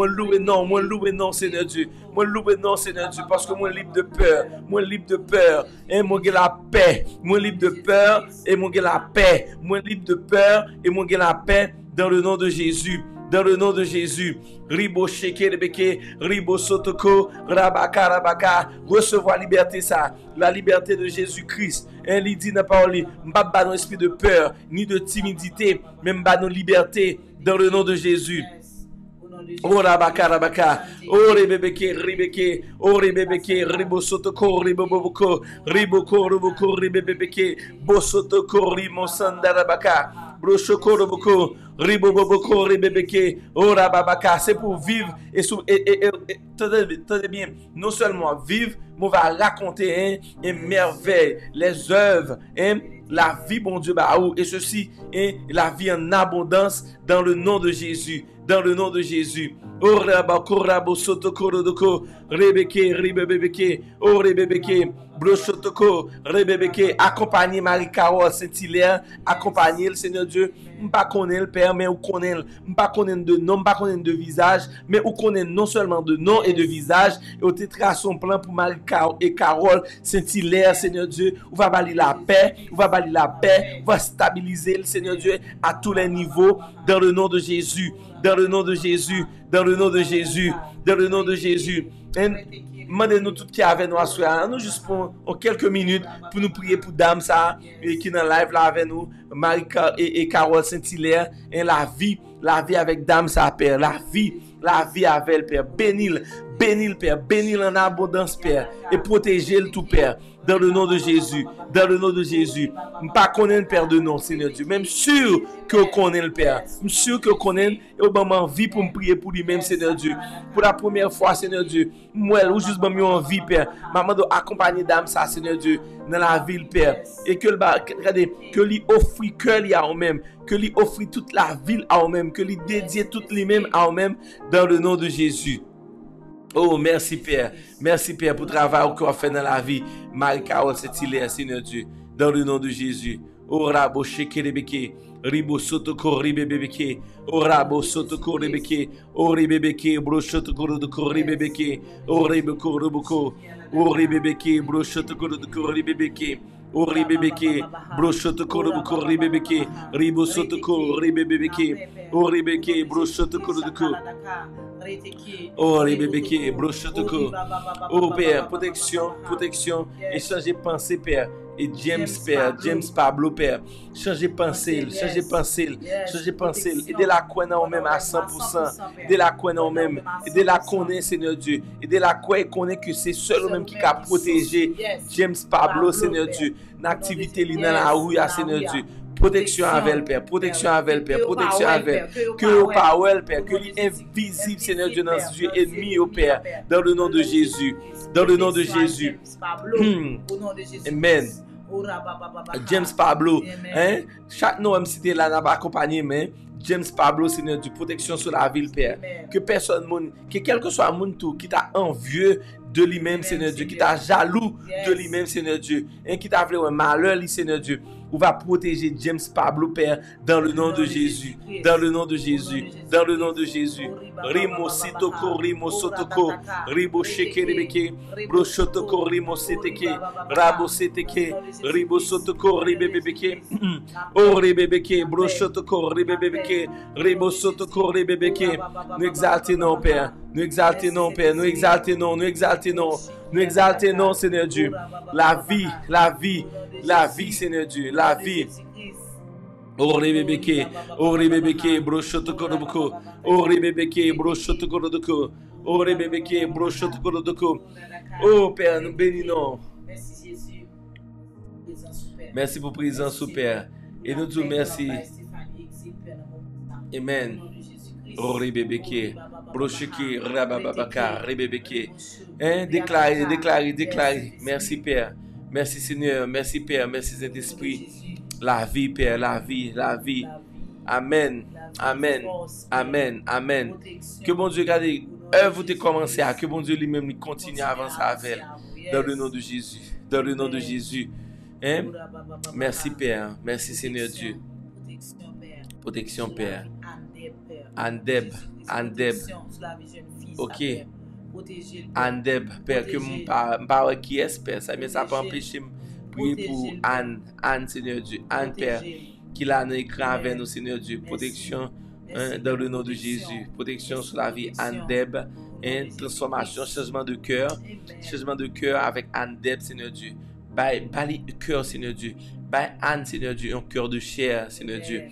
Seigneur Dieu. Moi loué non, Seigneur Dieu, parce que moi libre de peur. Moi libre de peur. Et moi j'ai la paix. Moi libre de peur et moi j'ai la paix. Moi libre de peur et moi j'ai la paix dans le nom de Jésus. Dans le nom de Jésus, ribo sheke rebeke, ribo sotoko, rabaka, recevoir liberté ça, la liberté de Jésus-Christ. Il dit dans la parole, m'pas dans l'esprit de peur, ni de timidité, même pas de liberté, dans le nom de Jésus. Oh rabaka, oh rebeke, oh rebeke, ribo sotoko, ribo boboko, rebeke, bosotoko, rimo sandarabaka. Brochoko roboko, riboboko, ribebeke, ora babaka. C'est pour vivre et tenez bien, non seulement vivre, mais on va raconter une merveille, les œuvres, la vie, bon Dieu, et ceci, la vie en abondance dans le nom de Jésus. Dans le nom de Jésus. Ora bakorabo sotokorodoko, rebeke, ribebeke, oh rebeke, brochotoko, rebebeke, accompagner Marie-Carole Saint-Hilaire, accompagner le Seigneur Dieu, m'pas connaît le Père, mais ou connaît, m'pas connaît de nom, m'pas connaît de visage, mais ou connaît non seulement de nom et de visage, et au tétra son plan pour Marie-Carole et Carole Saint-Hilaire, Seigneur Dieu, on va balayer la paix, on va stabiliser le Seigneur Dieu à tous les niveaux, dans le nom de Jésus. dans le nom de Jésus, dans le nom de Jésus, dans le nom de Jésus. Demandez-nous tout qui est avec nous à soir. Nous juste pour quelques minutes pour nous prier pour dame ça qui dans live là avec nous, Marie et Carole Saint-Hilaire, la vie avec dame ça Père, la vie avec elle Père, bénis-le Père, bénis-le en abondance Père et protégez-le tout Père. Dans le nom de Jésus, dans le nom de Jésus. Je ne pas connaître le Père de nom, Seigneur Dieu. Même sûr que je connais le Père. Je suis sûr que je connais et je m'en envie pour me prier pour lui-même, Seigneur Dieu. Pour la première fois, Seigneur Dieu. Moi, ou juste me envie, Père. Maman doit accompagner dame ça, Seigneur Dieu, dans la ville, Père. Et que lui offre cœur à eux-mêmes. Que lui offre toute la ville à eux-mêmes. Que lui dédie toute lui-même à eux-mêmes dans le nom de Jésus. Oh, merci Père. Merci Père pour le travail que vous fait dans la vie. Marie-Carole Saint-Hilaire, Seigneur Dieu. Dans le nom de Jésus. Oh, Rabo Shekelebeke. Ribo Sotoko Ribebeke. Oh, Rabo Sotoko Rebeke. Oh, Ribebeke. Broshotoko Rodoko Ribebeke. Oh, Rebeko Roboko. Oh, Ribebeke. Broshotoko Rodoko Ribebeke. Oh, Ribebeke. Broshotoko Rodoko Ribebeke. Ribo Sotoko Ribebeke. Oh, Ribeke. Broshotoko Rodoko. Oh, les bébés, brochotoko. Oh, Père, protection. Et changer pensée, Père. Et James, Père, James Pablo, Père. Changer pensée. Aidez la connaître même à 100%. Aidez la connaître même. Aidez la connaître, Seigneur Dieu. Aidez la connaître que c'est seul même qui a protégé James Pablo, Seigneur Dieu. L'activité dans la rue, Seigneur Dieu. Protection avec elle, Père. Protection avec elle. Que au power, Père. Que l'invisible, Seigneur Dieu, dans ce Dieu ennemi, au Père. Dans le nom de Jésus. Dans le nom de Jésus. Amen. James Pablo. Hein? Chaque nom, même si tu es là, n'a pas accompagné, mais James Pablo, Seigneur Dieu, protection sur la ville, Père. Que personne, que quel que soit le monde qui t'a envieux de lui-même, Seigneur Dieu, qui t'a jaloux de lui-même, Seigneur Dieu, et qui t'a fait un malheur, Seigneur Dieu. On va protéger James Pablo, Père, dans le nom de Jésus. Dans le nom de Jésus. Dans le nom de Jésus. Rimo Sitoko, Rimo Sotoko, Ribo Sheke Rebeke, Broshotoko, Rimo Seteke, Rabo Seteke, Ribo Sotoko, Ribebeke, Oh Ribebeke, Broshotoko, Ribebeke, Ribo Sotoko, Ribebeke. Nous exaltons, Père. Nous exaltons, Père. Nous exaltons, Seigneur Dieu. La vie, Seigneur Dieu. La vie. Oh Rebebeke, Broshotoko Roboko, Oh Rebebeke, Broshotoko Roboko, Oh Rebebeke, Broshotoko Roboko. Oh Père, nous bénissons. Merci Jésus. Merci pour présence, Père. Et nous disons merci. Amen. Oh Rebebeke, Broshiki, Rabababaka, Rebebeke. Déclarez. Merci Père. Merci Seigneur. Merci Père. Merci Saint-Esprit. La vie, Père, la vie. Amen. Que bon Dieu, regardez, œuvre vous commencé à, que bon Dieu lui-même continue à avancer avec elle. Dans le nom de Jésus. Dans le nom de Jésus. Hein? Merci Père. Merci Seigneur Dieu. Protection Père. Andeb. Ok. Andeb, Père, que mon parole qui espère, ça ne pas empêcher de prier pour Anne, Seigneur Dieu, Anne, Père, qui l'a dans l'écran avec nous, Seigneur Dieu, protection dans le nom de Jésus, protection sur la vie Andeb, transformation, changement de cœur avec Andeb, Seigneur Dieu, bali cœur, Seigneur Dieu, Anne, Seigneur Dieu, un cœur de chair, Seigneur Dieu.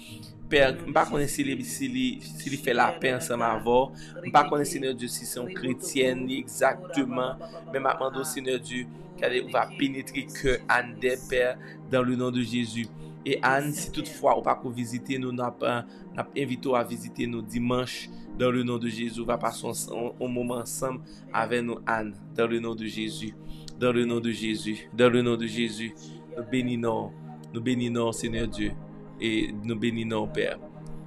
Père, je ne sais pas s'il fait la paix ensemble avant. Je ne sais pas, Seigneur Dieu, si c'est un chrétien exactement. Mais maintenant, Seigneur Dieu, on va pénétrer que Anne des Père dans le nom de Jésus. Et Anne, si toutefois, on ne peut pas visiter nous, nous invitons à visiter nous dimanche dans le nom de Jésus. On va passer un moment ensemble avec nous, Anne, dans le nom de Jésus. Dans le nom de Jésus. Dans le nom de Jésus. Nous bénissons, Seigneur Dieu. Et nous bénissons, Père.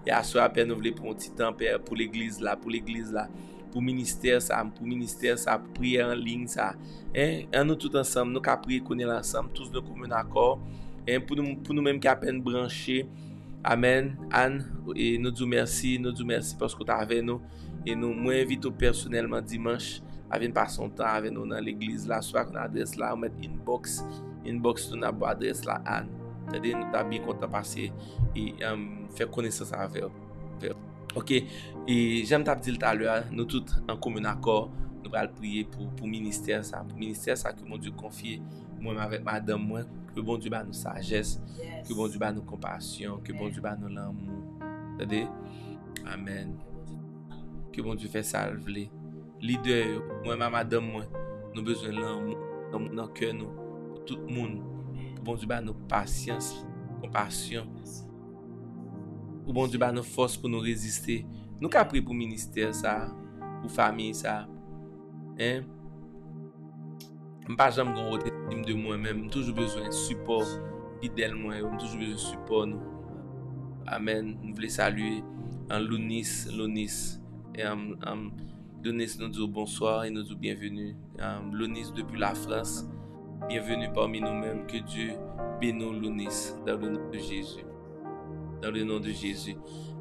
Et à ce Père, nous voulons prendre un petit temps, Père, pour l'église là, pour ministère ça, pour prier en ligne ça. Nous tous ensemble, nous avons prié qu'on est ensemble, tous nous commun accord. Pour nous-mêmes qui à peine branchés. Amen. Anne, et nous disons merci parce que tu es avec nous. Et nous invitons personnellement dimanche à venir passer son temps avec nous dans l'église là, soit qu'on adresse là, on met inbox sur notre adresse là, Anne. C'est-à-dire nous sommes bien contents de passer et faire connaissance avec vous. Ok, et j'aime t'as dit tout à l'heure, nous tous en commun accord, nous allons prier pour ministère ça. Pour ministère ça que mon Dieu confie, moi avec madame, moi, que bon Dieu va nous sagesse, que bon Dieu va nous compassion, que bon Dieu va nous l'amour. Attendez? Amen. Que bon Dieu fait salver. Leader, moi, ma madame, moi, nous besoin de l'amour dans le cœur, nous, pour tout le monde. Que bon Dieu va nous patience, compassion. Que bon Dieu va nous force pour nous résister. Nous qu'à prier pour le ministère, ça, pour la famille, ça. Hein? Je n'ai pas jamais estime de moi-même. J'ai toujours besoin de support fidèle, moi. J'ai toujours besoin de support, nous. Amen. Nous voulons saluer en Lounis. Et Lounis nous dit bonsoir et nous dit bienvenue. Lounis depuis la France. Bienvenue parmi nous-mêmes. Que Dieu bénisse Lounis dans le nom de Jésus. Dans le nom de Jésus.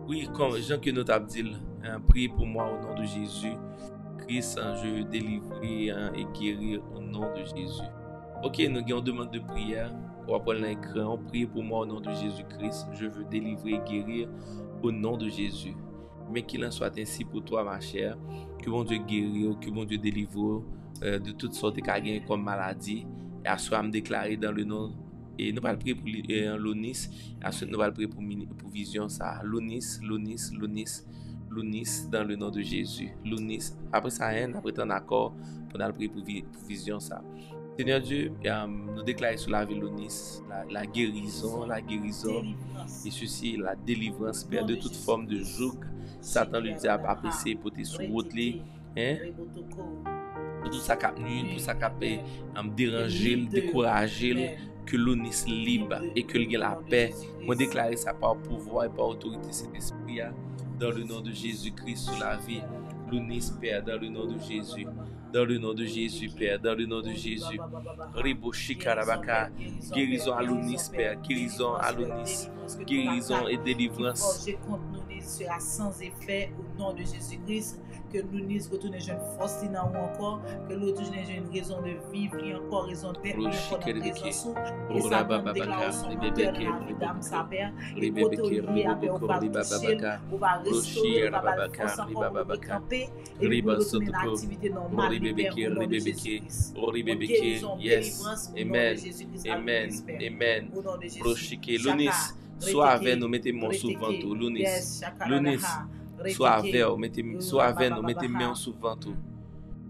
Oui, comme Jean que nous avons dit, priez pour moi au nom de Jésus. Christ, je veux délivrer et guérir au nom de Jésus. Ok, nous avons une demande de prière. On va prendre l'écran. On prie pour moi au nom de Jésus-Christ. Je veux délivrer et guérir au nom de Jésus. Mais qu'il en soit ainsi pour toi, ma chère. Que bon Dieu guérit, que bon Dieu délivre de toutes sortes de cas comme maladie. Et à soi me déclarer dans le nom. Et nous allons prier pour Lounis. Ensuite, nous allons prier pour vision. Ça. Lounis, dans le nom de Jésus. Lounis. Après ça, après ton accord, pour nous prier pour vision. Ça. Seigneur Dieu, nous déclarons sur la vie Lounis la guérison, et ceci, la délivrance, Père, de toute forme de joug. Satan le diable a passé pour tes sous-routes, hein? Tout ça qui a nuit, tout ça qui a dérangé, découragé, que Lounis libre et que il y ait la paix. Moi déclarer ça par pouvoir et par autorité, cet esprit, dans le nom de Jésus-Christ sur la vie. Lounis, Père, dans le nom de Jésus. Dans le nom de Jésus, Père, dans le nom de Jésus. Ribochikarabaka, guérison à Lounis, Père, guérison à Lounis, guérison et délivrance. J'ai contre nous sera sans effet au nom de Jésus-Christ. Que nous nous retourner jeune force dans ou encore, que l'autre j'ai une raison de vivre, et encore raison d'être, encore dans présence. Et ça va déclarer son menteur dans la vie d'âme, sa père, et côté lié avec on va toucher, on va restaurer, on va force encore, on va camper, et puis retourner dans l'activité normale, libère au nom de Jésus-Christ. Yes, amen, amen, amen. Lounis, soit avec nous, mettez-moi souvent tout, Lounis, soit avec nous, mettez-moi souvent tout,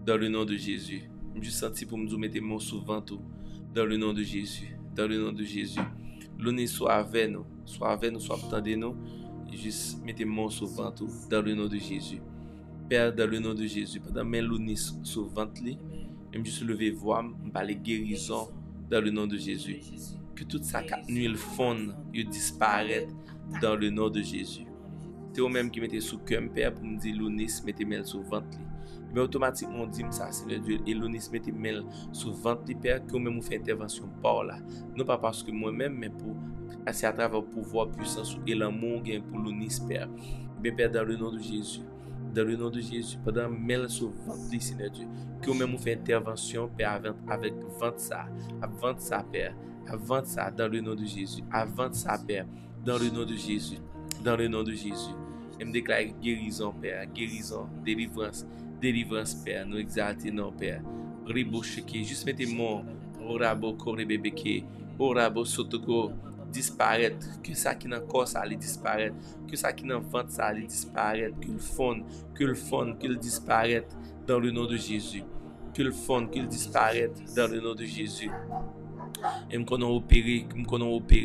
dans le nom de Jésus. Je senti pour me dire, mettez-moi souvent tout, dans le nom de Jésus, dans le nom de Jésus. Lounis, soit avec nous, soit attendez nous, juste mettez-moi souvent tout, dans le nom de Jésus. Père, dans le nom de Jésus, pendant que Lounis souvent, je me suis levé voir, je parle guérison, dans le nom de Jésus. Que toute sa nuit, le fond, il disparaît, dans le nom de Jésus. C'est eux-mêmes qui mettaient sous cœur, Père, pour me dire, Lounis, mettez-moi sous ventre. Mais automatiquement, on dit ça, Seigneur Dieu, et Lounis, mettez-moi sous ventre, Père, que vous-même vous faites intervention par là. Non pas parce que moi-même, mais pour, c'est à travers le pouvoir, puissance et l'amour pour Lounis, Père. Bien, Père, dans le nom de Jésus. Dans le nom de Jésus, pendant mêle sur ventre, Seigneur Dieu, que vous-même vous faites intervention, Père, avec ventre ça, Père. Avant ça, dans le nom de Jésus. Avant ça, Père, dans le nom de Jésus. Dans le nom de Jésus. Je me déclare guérison, Père. Guérison, délivrance, Père. Nous exaltons, non, Père. Ribocheke, juste mettez-moi. Orabo, korebebeke. Orabo, sotoko. Disparaître. Que ça qui n'a corps, ça allait disparaître. Que ça qui n'a ventre, ça allait disparaître. Que le fond, qu'il disparaisse dans le nom de Jésus. Que le fond, qu'il disparaisse dans le nom de Jésus. Et me connais opérer,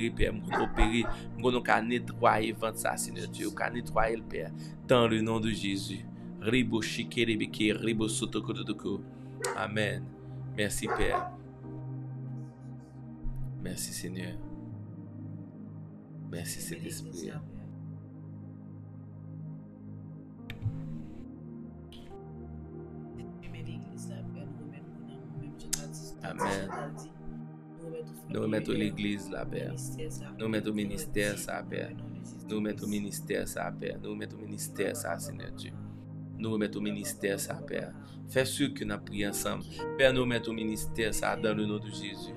Père, me connais nettoyer ventre ça, Seigneur Dieu, nettoyer le Père, dans le nom de Jésus. Ribo shike rebeke, ribo sotoko. Amen. Merci Père. Merci Seigneur. Merci Saint-Esprit. Amen. Nous remettons l'église là, Père. Nous remettons au ministère ça, Père. Nous remettons au ministère ça, Père. Nous remettons au ministère ça, Seigneur Dieu. Nous remettons au ministère ça, Père. Fais sûr que nous prions ensemble. Père, nous remettons au ministère ça dans le nom de Jésus.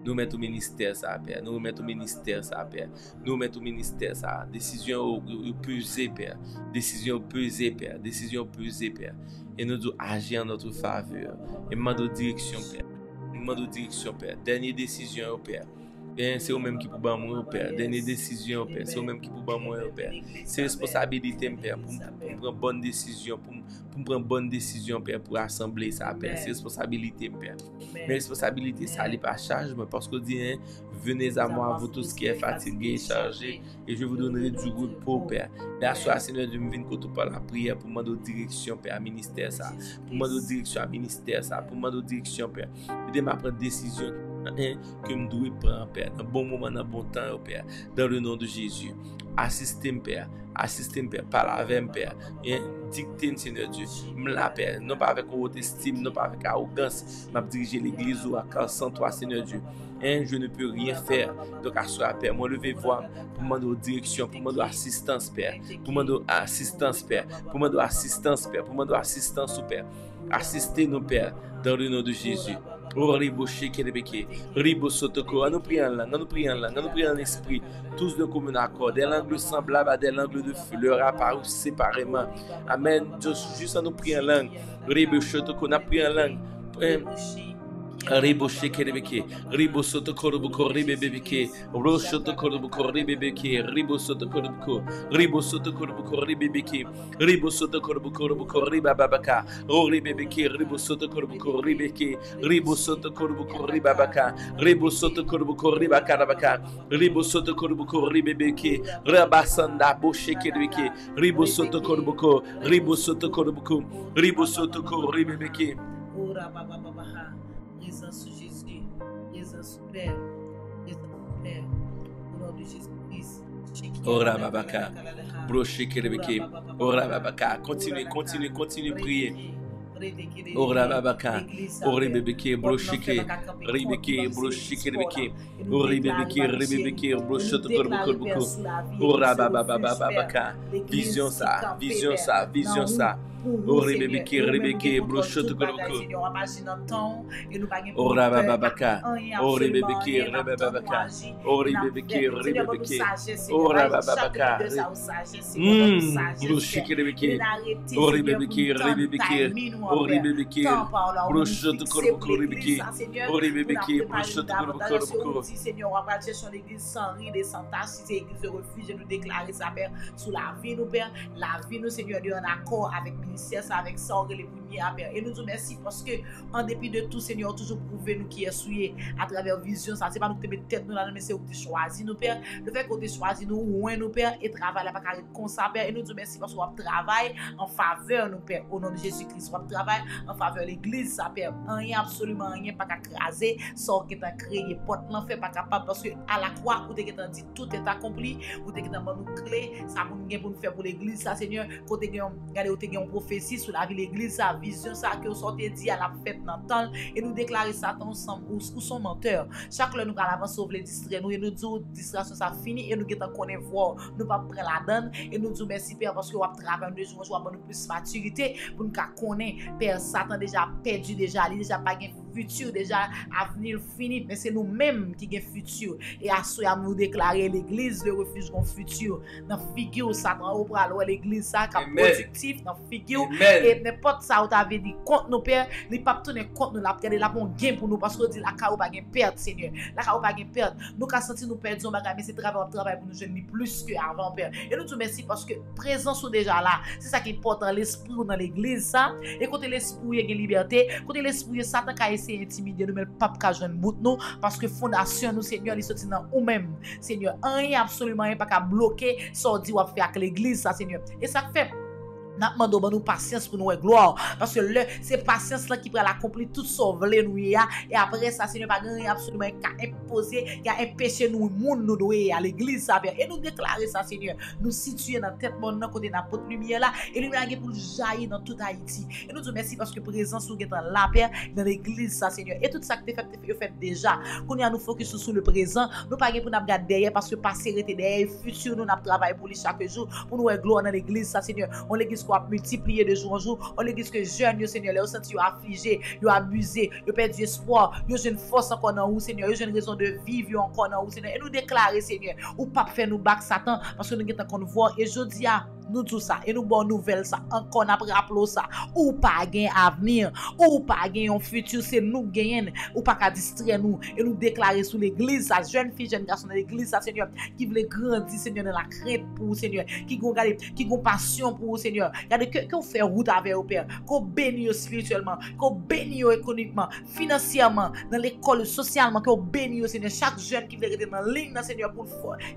Nous mettons au ministère ça, Père. Nous mettons au ministère ça, Père. Nous mettons au ministère ça. Décision pesée, Père. Décision pesée, Père. Décision pesée, Père. Et nous devons agir en notre faveur. Et demandons direction, Père. Demandons direction, Père. Dernière décision, Père. C'est eux-mêmes qui pouvons moi, Père. Dernière décision, Père. C'est eux-mêmes qui pouvons moi, Père. C'est responsabilité, Père, pour prendre bonne décision, pour prendre bonne décision, Père, pour assembler ça, Père. C'est responsabilité, Père. Mais responsabilité, ça n'est pas charge, mais parce que dit, hein, venez à moi, vous tous qui êtes fatigués, chargés, et je vous donnerai du repos, Père. Mais à soi, Seigneur, je me viens côté par la prière pour demander direction, Père, à ministère, ça. Pour demander direction à ministère, ça. Pour demander direction, Père. Et de ma prendre décision que je dois prendre, Père, dans bon moment, dans bon temps, Père, dans le nom de Jésus. Assistez-moi, Père. Assistez-moi, Père. Parle avec moi, Père. Dictez-moi, Seigneur Dieu. Me Père. Non pas avec haute estime, non pas avec arrogance. Je diriger l'église ou à cœur sans toi, Seigneur Dieu. Je ne peux rien faire. Donc, à soi, Père, moi, levez voir pour demander direction, pour demander assistance, Père. Pour demander assistance, Père. Pour demander assistance, Père. Pour demander assistance, Père. Assistez-nous, Père, dans le nom de Jésus. Oh, riboché, kelebeke, ribosotoko. Nous prions en langue, nous prions en langue, nous prions en esprit. Tous de commun accord, des langues semblables à des langues de feu, leur apparu séparément. Amen. Juste en nous prions en langue. Ribosotoko, nous prions en langue. Riboché kelebeke, ribosotoko, ribebeke, rosotoko, ribebeke, ribosotoko, ribosotoko, ribebeke, ribosotoko, ribababaka, ribebeke, ribosotoko, ribeke, ribosotoko, ribabaka, ribosotoko, ribakarabaka, ribosotoko, ribebeke, rabasanda, boché kelebeke, ribosotoko, ribosotoko, ribebeke. Présence Jésus, présence Père, présence Père, au nom de Jésus-Christ. Ora babaka, broché kelebeke, ora babaka, continue, prier. Ora babaka, ora bebeke, broché ribeke, broché kelebeke, ora bebeke, broché tokorbuko, ora babaka, vision ça. Ora bebeke, broché tokorbuko. Ora babaka, ora bebeke, rebabaka, ora bebeke, ora babaka, broché kelebeke, ora bebeke, ora bebeke, broché tokorbuko, ora bebeke, broché tokorbuko. Seigneur, on va chercher l'église sans ride et sans tâche, si c'est l'église de refuge, nous déclarer ça, Père, sous la vie, nous, Père, la vie, nous, Seigneur, Dieu, en accord avec le ministère, ça, avec ça, on les premiers, Père. Et nous disons merci parce que, en dépit de tout, Seigneur, toujours prouvé nous qui est souillé à travers vision, ça, c'est pas nous qui te mettons tête nous là, mais c'est où tu choisis, nous, Père. Le fait qu'on te choisit, nous, ouin, nous, Père, et travail, là, pas carré comme ça, Père. Et nous disons merci parce qu'on travaille en faveur, nous, Père, au nom de Jésus-Christ, on travaille en faveur de l'église, ça, Père. Rien, absolument rien, pas qu'à craser, sort qui t'a créé, porte l'enfer, pas capable, parce que à la croix, où t'es dit tout est accompli, où t'es nous clé, ça pour nous faire pour l'église, ça, Seigneur, côté regardez, où t'es une prophétie sur la vie de l'église, sa vision, ça, que vous sortez dit à la fête dans le temps, et nous déclarer Satan ensemble, ou son menteur. Chaque fois, nous allons avancer, sauver les distraits, nous, et nous disons, distraction, ça fini, et nous guettons qu'on voir, nous pas prendre la donne, et nous disons merci, Père, parce que vous avez travaillé de jour, vous avez plus maturité, pour nous connaître, Père, Satan déjà perdu, déjà pas gain futur, déjà avenir fini, mais c'est nous-mêmes qui avons futur. Et à ce moment, nous déclarer l'église, le refuge qu'on futur. Dans figure, Satan, au bras, l'église, ça, qui est productif, dans figure, et n'importe ça, où tu avais dit contre nos pères, les papes tournent contre nous, la la bon gain pour nous, parce qu'on dit la carreau pas gain perte, Seigneur. La carreau pas gain perte. Nous, quand senti nous perdons, mais c'est travail pour nous jeûner plus qu'avant, Père. Et nous te merci parce que présence sont déjà là. C'est ça qui porte l'esprit dans l'église, ça. Et quand l'esprit est liberté, quand l'esprit Satan qui a essayé d'intimider nous, mais le pape qui a joué bout nous, parce que fondation nous, Seigneur, il sorti dans nous-mêmes. Seigneur, rien, absolument rien, pas qu'à bloquer, ça dit ou à faire avec l'église, ça, Seigneur. Et ça fait. N'a demandé nous patience pour nous gloire parce que c'est patience là qui va l'accomplir tout sauver nous et après ça Seigneur pas rien absolument qu'à imposer qu'à empêcher nous monde nous doit à l'église ça et nous déclarer ça Seigneur nous situer dans tête monde dans côté n'importe lumière là et lumière pour jaillir dans tout Haïti et nous disons merci parce que présence nous est dans la paix dans l'église ça Seigneur et tout ça que tu fait déjà qu'on a nous focus sur le présent nous pas pour nous regarder derrière parce que passé était derrière futur nous n'a travailler pour lui chaque jour pour nous gloire dans l'église ça Seigneur on l'église qu'on a multiplié de jour en jour. On l'église que jeune, yo Seigneur, yo senti yo affligé, yo abusé, yo perdu espoir, yo jeune force encore dans vous Seigneur, yo jeune raison de vivre yo encore dans vous Seigneur. Et nous déclarer Seigneur, ou pas faire nous back Satan parce que nous avons qu'on voir et je dis à nous tout ça et nous bonne nouvelle ça encore après rappelons ça ou pas gain avenir ou pas gain un futur c'est nous gagnons ou pas qu'à distraire nous et nous déclarer sous l'église ça jeune fille jeune garçon dans l'église ça Seigneur qui veut grandir Seigneur dans la crainte pour Seigneur qui ont passion pour Seigneur regardez que fait route avec au Père qu'on bénit spirituellement qu'on bénit économiquement financièrement dans l'école socialement qu'on bénit Seigneur chaque jeune qui veut rester dans ligne Seigneur pour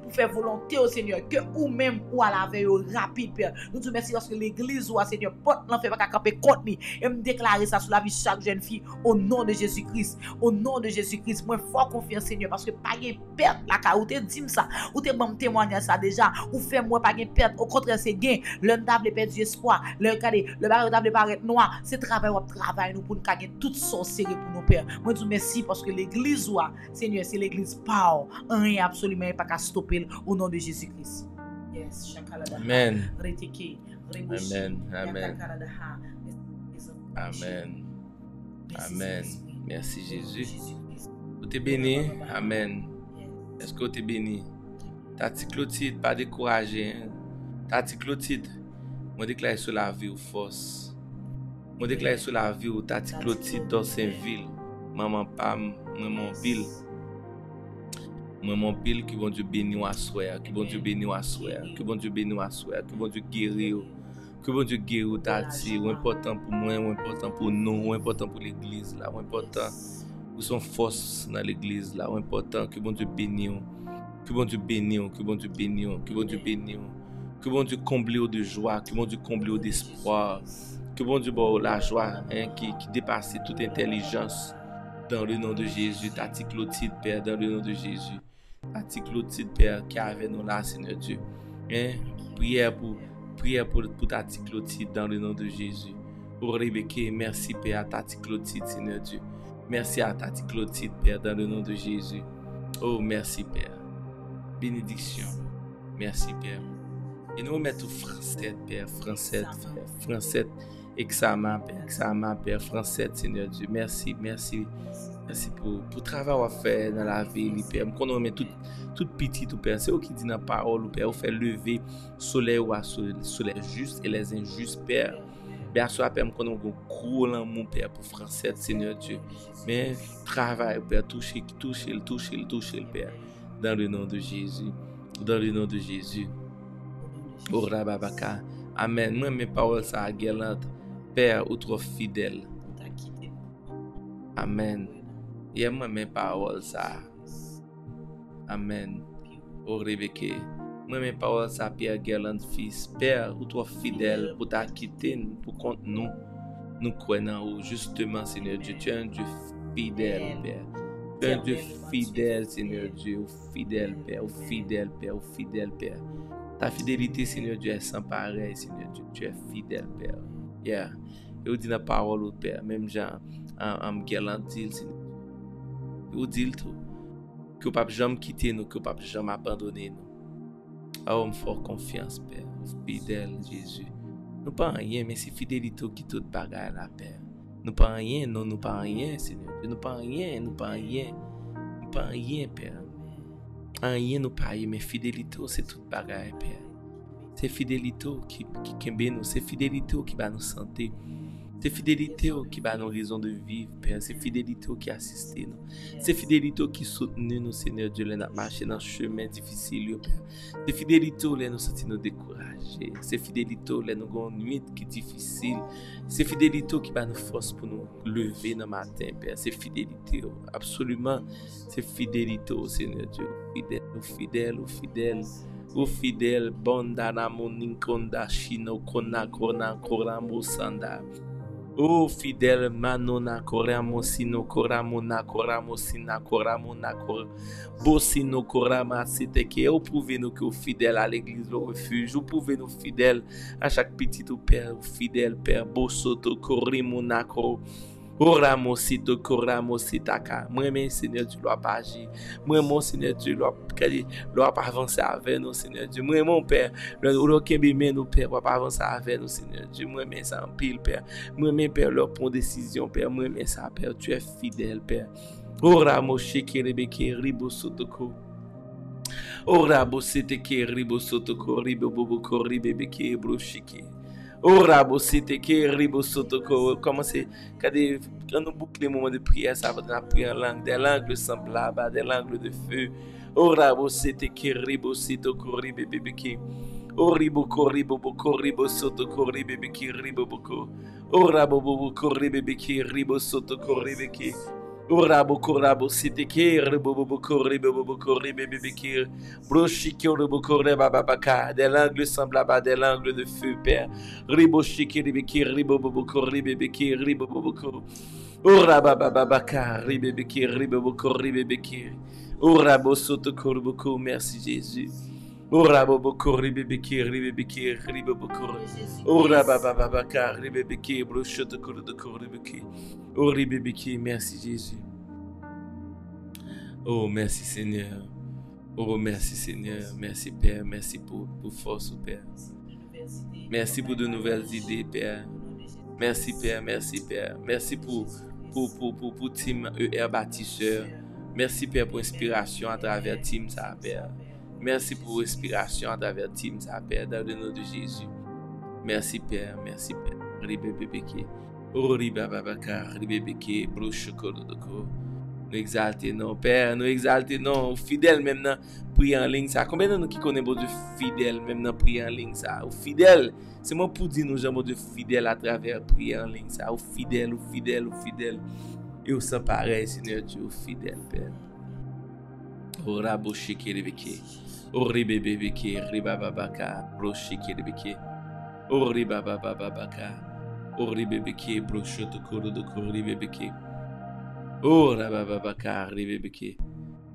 faire volonté au Seigneur que ou même ou à la veille rapide Père. Nous te merci parce que l'église ou Seigneur porte l'enfer pas camper contre lui et me déclarer ça sur la vie de chaque jeune fille au nom de Jésus-Christ. Au nom de Jésus-Christ, moi fort confiance Seigneur parce que pas gain perte la ka ou te dit ça ou te bon témoignage ça déjà ou fait moi pas gain perte au contraire c'est gain l'un table perdu espoir le regarder le barreau table paraître noir c'est travail ou travail nous pour nous gagner toute sorcellerie pour nos pères. Moi te merci parce que l'église ou Seigneur c'est l'église pas rien absolument pas qu'à stopper au nom de Jésus-Christ. Amen. Amen. Amen. Amen. Amen. Merci Jésus. Vous t'es béni. Amen. Est-ce que vous t'es béni? Tati Clotilde, pas découragé. Tati Clotilde, moi déclare sur la vie ou force. Moi déclare sur la vie ou Tati Clotilde dans Saint-Ville. Maman Pam, maman Bill. Moi mon pile que bon Dieu bénit ou assoir, que bon Dieu bénit ou assoir, que bon Dieu bénit ou assoir, que bon Dieu guérit, que bon Dieu guérit Tati, ou important pour moi, ou important pour nous, ou important pour l'église là, ou important pour son force dans l'église là, ou important que bon Dieu bénit, que bon Dieu bénit, que bon Dieu bénit, que bon Dieu bénit, que bon Dieu comble de joie, que bon Dieu comble d'espoir, que bon Dieu bon la joie qui dépasse toute intelligence. Dans le nom de Jésus, Tati Clotilde, Père, dans le nom de Jésus. Tati Clotilde, Père, qui est avec nous là, Seigneur Dieu. Prière pour Tati Clotilde, dans le nom de Jésus. Pour Rebecca, merci, Père, à Tati Clotilde, Seigneur Dieu. Merci à Tati Clotilde, Père, dans le nom de Jésus. Oh, merci, Père. Bénédiction. Merci, Père. Et nous mettons français, Père, français, examen, Père, français, Seigneur Dieu. Merci pour le travail qu'on fait dans la vie, Père. Quand on met tout petit, Père, c'est eux qui disent dans la parole, Père, on fait lever soleil ou soleil juste et les injustes, Père. Bien sûr, Père, quand on gros l'amour, Père, pour français, Seigneur Dieu. Mais travail, Père, toucher, Père. Dans le nom de Jésus. Dans le nom de Jésus. Oh, Rababaka. Amen. Moi, mes paroles, ça a guerlante. Père, ou trop fidèle. Amen. Et moi, mes paroles, ça. Amen. Oh, Rebecca. Moi, mes paroles, ça, Pierre Guerland, fils. Père, ou trop fidèle pour t'acquitter, pour contre nous. Nous croyons, justement, Seigneur Dieu. Tu es un Dieu fidèle, Père. Tu es un Dieu fidèle, Seigneur Dieu. Fidèle, Père. Fidèle, Père. Fidèle, Père. Ta fidélité, Seigneur Dieu, est sans pareil, Seigneur Dieu. Tu es fidèle, Père. Yeah. Et vous dites la parole au Père, même Jean, en Guerland dit, Seigneur. Vous dites tout. Que vous ne pouvez jamais quitter nous, que vous ne pouvez jamais abandonner nous. Oh, me fort confiance, Père. Fidèle, Jésus. Nous pas rien, mais c'est fidélité qui tout bagaille la Père. Nous pas rien, non, nous pas rien, Seigneur. Nous pas rien, Père. Rien nous pas, mais fidélité, c'est tout bagaille, Père. C'est fidélité qui kembe nous, c'est fidélité qui va nous santé. C'est fidélité qui va nous raison de vivre, Père. C'est fidélité qui assiste nous. C'est fidélité qui soutient nous, Seigneur Dieu, nous marcher dans un chemin difficile, Père. C'est fidélité qui nous sentir nous décourager. C'est fidélité qui nous avons une nuit qui est difficile. C'est fidélité qui va nous force pour nous lever dans le matin, Père. C'est fidélité, absolument. C'est fidélité, Seigneur Dieu. Fidèle, bondana moninkonda shino kona mosanda. Oh fidèle manona koramo sino koramo na koramo sina koramo na kor bosino korama c'était que vous pouvez nous que fidèle à l'église le refuge, vous pouvez nous fidèle à chaque petit Père, fidèle Père bosoto korimo nako. Ora mosito kora mositaka. Moi-même, Seigneur Dieu, l'on pas agir. Moi, Seigneur Dieu, l'on pas avancer avec nous, Seigneur Dieu. Moi, mon Père, l'on qui bien nous, Père, l'on pas avancer avec nous, Seigneur Dieu. Moi-même, ça en pile, Père. Moi-même, Père, leur prend décision, Père. Moi-même, ça, Père, tu es fidèle, Père. Ora moshike rebeke ribo sotoko. Ora bosete ke ribo sotoko ribo boboko ribebeke broshike. Ora bosete ke ribo sotoko. Commencez quand nous bouclons les moments de prière, ça va dans la prière en langue, des langues semblables, des langues de feu. Ora bosete ke ribo sotoko ribebeke. Oribo koribo boko ribo sotoko ribebeke ribo boko. Ora bobo koribebeke ribo sotoko ribeke. Orabo korabo siteke rebo bobo koribebeke broshike rebo koreba babaka des langues semblables des langues de feu Père ribo shike ribeke ribo bobo koribebeke ribo bobo oraba babaka ribebeke ribo bobo koribebeke orabo soto koriboko merci Jésus. Ora bobo koribebeke ribebeke ribo bobo oraba babaka ribebeke broshoto koribeke oribebeke merci Jésus. Oh, merci Seigneur. Oh, merci Seigneur. Merci Père. Merci pour force, Père. Merci pour de nouvelles idées, Père. Merci Père. Merci Père. Merci pour Team ER Bâtisseur. Merci Père pour inspiration à travers Team ça, Père. Merci pour inspiration à travers Team ça, Père, dans le nom de Jésus. Merci Père. Merci Père. Ribebeke. Oh, ribababaka. Ribebeke. Brochokodoko. Nous exalter non Père, nous exalter non fidèle même dans prier en ligne ça. Combien de nous qui connaissent bon Dieu fidèle même dans prier en ligne ça? Ou fidèle, c'est moi pour dire nous j'aime Dieu fidèle à travers prier en ligne ça. Ou fidèle. Et au sans pareil Seigneur Dieu, ou fidèle Père. Ora boshike rebeke. Ori bebeke ribababaka broshike rebeke. Ori babababaka. Ori bebeke broshoto koro de kori bebeke. Oh, Rababaka, Ribebeke.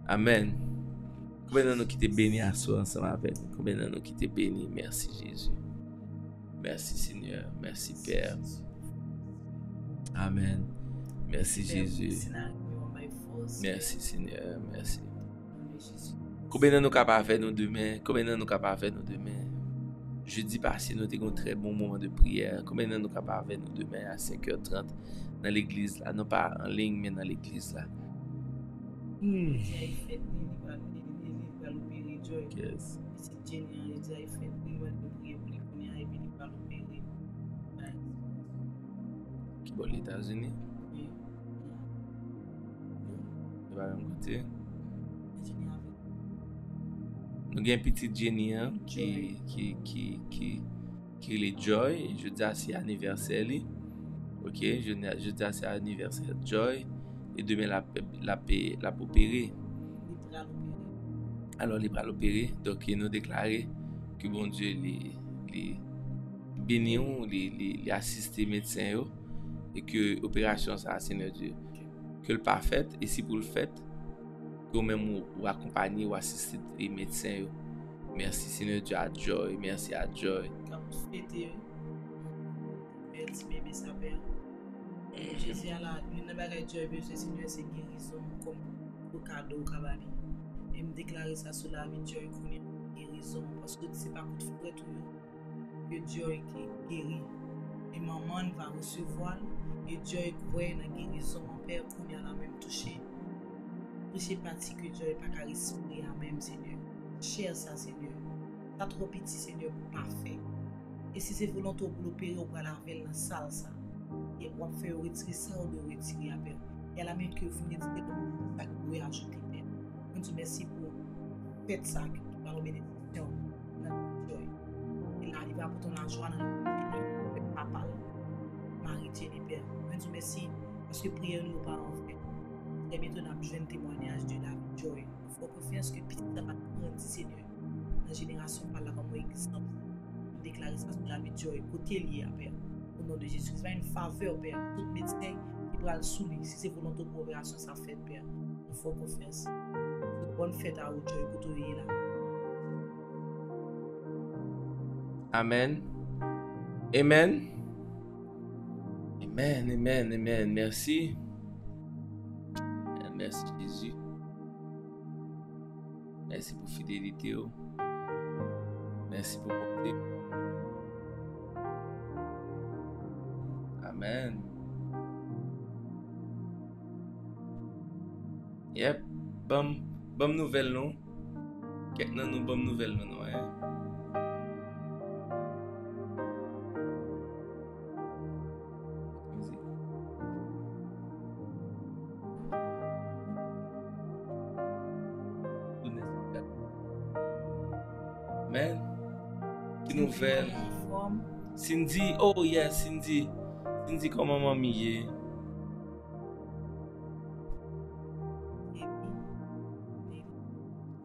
Amen. Combien de nous qui t'es béni à soi ensemble avec nous? Combien de nous qui t'es béni? Merci Jésus. Merci Seigneur. Merci Père. Amen. Merci Jésus. Merci Seigneur. Merci. Combien de nous capables de faire nous demain? Combien de nous capables de faire nous demain? Jeudi passé, nous avons un très bon moment de prière. Combien de nous capables de faire nous demain à 5h30 dans l'église là? Non pas en ligne, mais dans l'église là. Yes. Qui va aux États-Unis? Il va même côté. Nous avons un petit Jenny qui est Joy. Je dis c'est anniversaire. Ok, je dis c'est anniversaire Joy. Et demain la opérer. Alors il va l'opérer. Donc il nous déclarer que bon Dieu les bénit, les assister médecins et que l'opération ça Seigneur Dieu que le parfait et si pour le fait ou même ou accompagner ou assister les médecins. Merci Seigneur Dieu à Joy. Merci à Joy. Merci bébé sa père. Jésus a la une bagaille Joy besoin Seigneur c'est guérison comme au cadeau cabali. Et me déclarer ça sur la vie Joy connaît guérison parce que c'est pas coup de fouet tout que Joy qui guérit. Et maman va recevoir et Joy croit dans guérison mon père connaît la même toucher. Toucher parti que Joy pas qu'à respirer à même Seigneur. Cher ça Seigneur. Pas trop petit Seigneur pour parfait. Et si c'est volontaire pour l'opérer, on va laver dans la salle ça. Et on va faire retirer ça ou de retirer à peine. Et à la même que vous venez de dire ça que vous pouvez ajouter. Je vous remercie pour faire ça qui va nous bénéficier. Il arrive à pour ton argent dans le papa. Marie Jenny Père. Je vous remercie parce que prière nous pas en fait. Et bientôt on a besoin de témoignage de la joy. Il faut confiance que petit ça va grandir Seigneur. La génération par là comme exemple. Déclarer ça sur la vie de Joy, côté lié à Père. Au nom de Jésus, c'est une faveur, Père. Tout médecin qui va le souligner, si c'est volontaire pour opération, ça fait, Père. Il faut confiance. Bonne fête à vous, Joy, pour tout là. Amen. Amen. Amen. Amen, amen, amen. Merci. Merci Jésus. Merci pour fidélité. Merci pour porter. Amen. Yep. Bonne nouvelle, non? Quelqu'un nous bonne nouvelle, non? Hein? Amen. Qui nouvelle? Cindy, oh yeah, Cindy. Cindy, comment mamie est?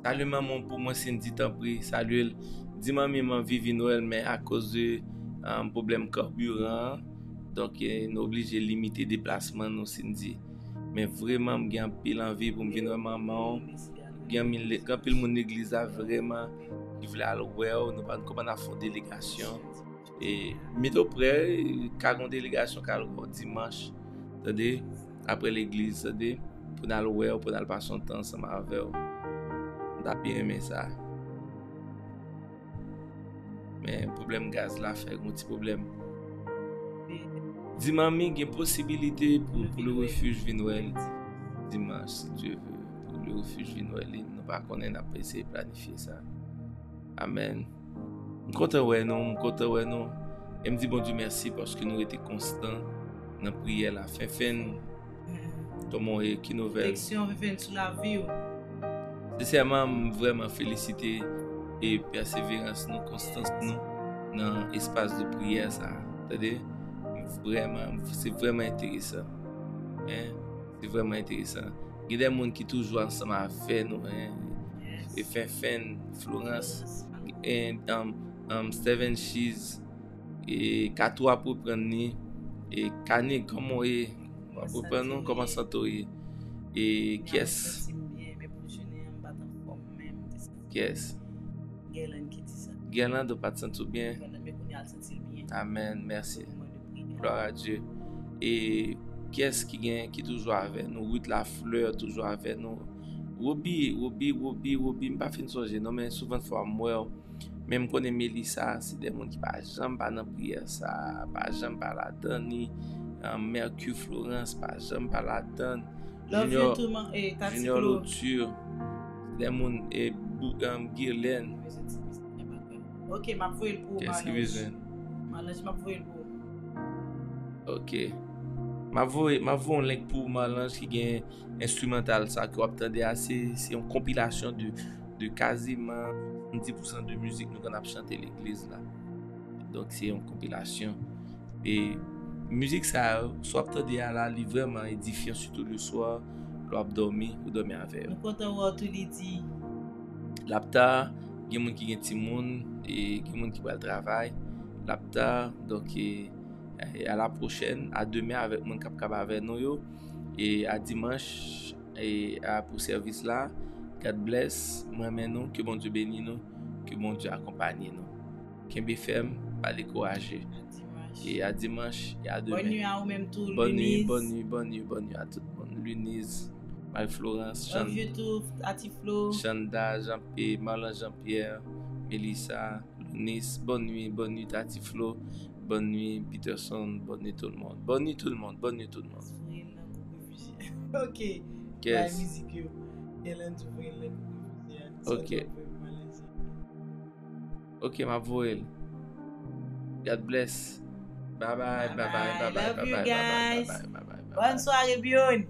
Salut maman pour moi Cindy t'en prie. Salut. Dis maman m'a vivi Noël mais à cause de problème carburant donc nous obligé limiter déplacement nous Cindy. Mais vraiment j'ai un pile envie pour me venir maman. J'ai un pile mon église a vraiment qui voulait aller voir nous pas comment on a fait délégation et mettons près 40 délégation dimanche. Attendez après l'église attendez pour aller voir pour aller passer son temps ensemble avec on a bien aimé ça. Mais problème gaz là fait un petit problème. Dis mamie, il y a une possibilité pour le refuge Noël dimanche si Dieu veut. Pour le refuge Noël, nous pas connaître n'a essayer de planifier ça. Amen. Je suis content ouais non, Et me dit bon Dieu merci parce que nous étions constants dans la prière la fin. Comment est qui nouvelle? Protection vivant sur la vie. Sincèrement, vraiment féliciter et persévérance, nous, constance, nous, dans l'espace de prière, ça. C'est-à-dire, vraiment, c'est vraiment intéressant. Hein? C'est vraiment intéressant. Il y a des gens qui toujours ensemble avec nous. Hein? Et fin, Florence, et Steven Cheese, et Katoa pour prendre, et Kane, comment est, pour prendre, comment s'entourer. Et qui est-ce? Yes. Gerland de pas te sentir bien. Amen, merci. Gloire à Dieu. Et qu'est-ce qui toujours avec nous? Ruth la fleur toujours avec nous. Robi, pas fin songer non mais souvent fois moi même connais Melissa, c'est des monde qui pas jamais pas dans prière ça, pas jamais pas la donne Mercure Florence, pas jamais pas la donne. Junior Louture. Des gens et Guirlaine. Ok, m'a voulu pour qu'est-ce qui besoin? Malange m'a voulu pour. Ok. M'a voulu un link pour Malange qui gagne instrumental ça que attendez assez c'est une compilation de quasiment 10% de musique nous qu'on a chanté l'église là. Donc c'est une compilation et musique ça soit attendez à la vraiment édifiant surtout le soir. Dormir avec. Nous content voir tout les dit. L'apta, il y a des gens qui ont ti moun et il y a des gens qui vont travail. L'apta donc à la prochaine, à demain avec mon cap avec nous et à dimanche et pour service là. God bless, moi nous que bon Dieu bénisse nous, que bon Dieu accompagne nous. Kembe ferme, pas décourager. Et à dimanche et à demain. Bonne nuit à vous même tout. Bonne nuit à tout le monde. Lunise, Marie-Florence, Chanda, Jean-Pierre, Marlon Jean-Pierre, Melissa, Lunise, bonne nuit Tati Flo, bonne nuit Peterson, bonne nuit tout le monde. Bonne nuit tout le monde. Ok. Yes. Musique. Ok, ma voix. God bless. Bye bye. Love you guys. Bonne soirée, Bion.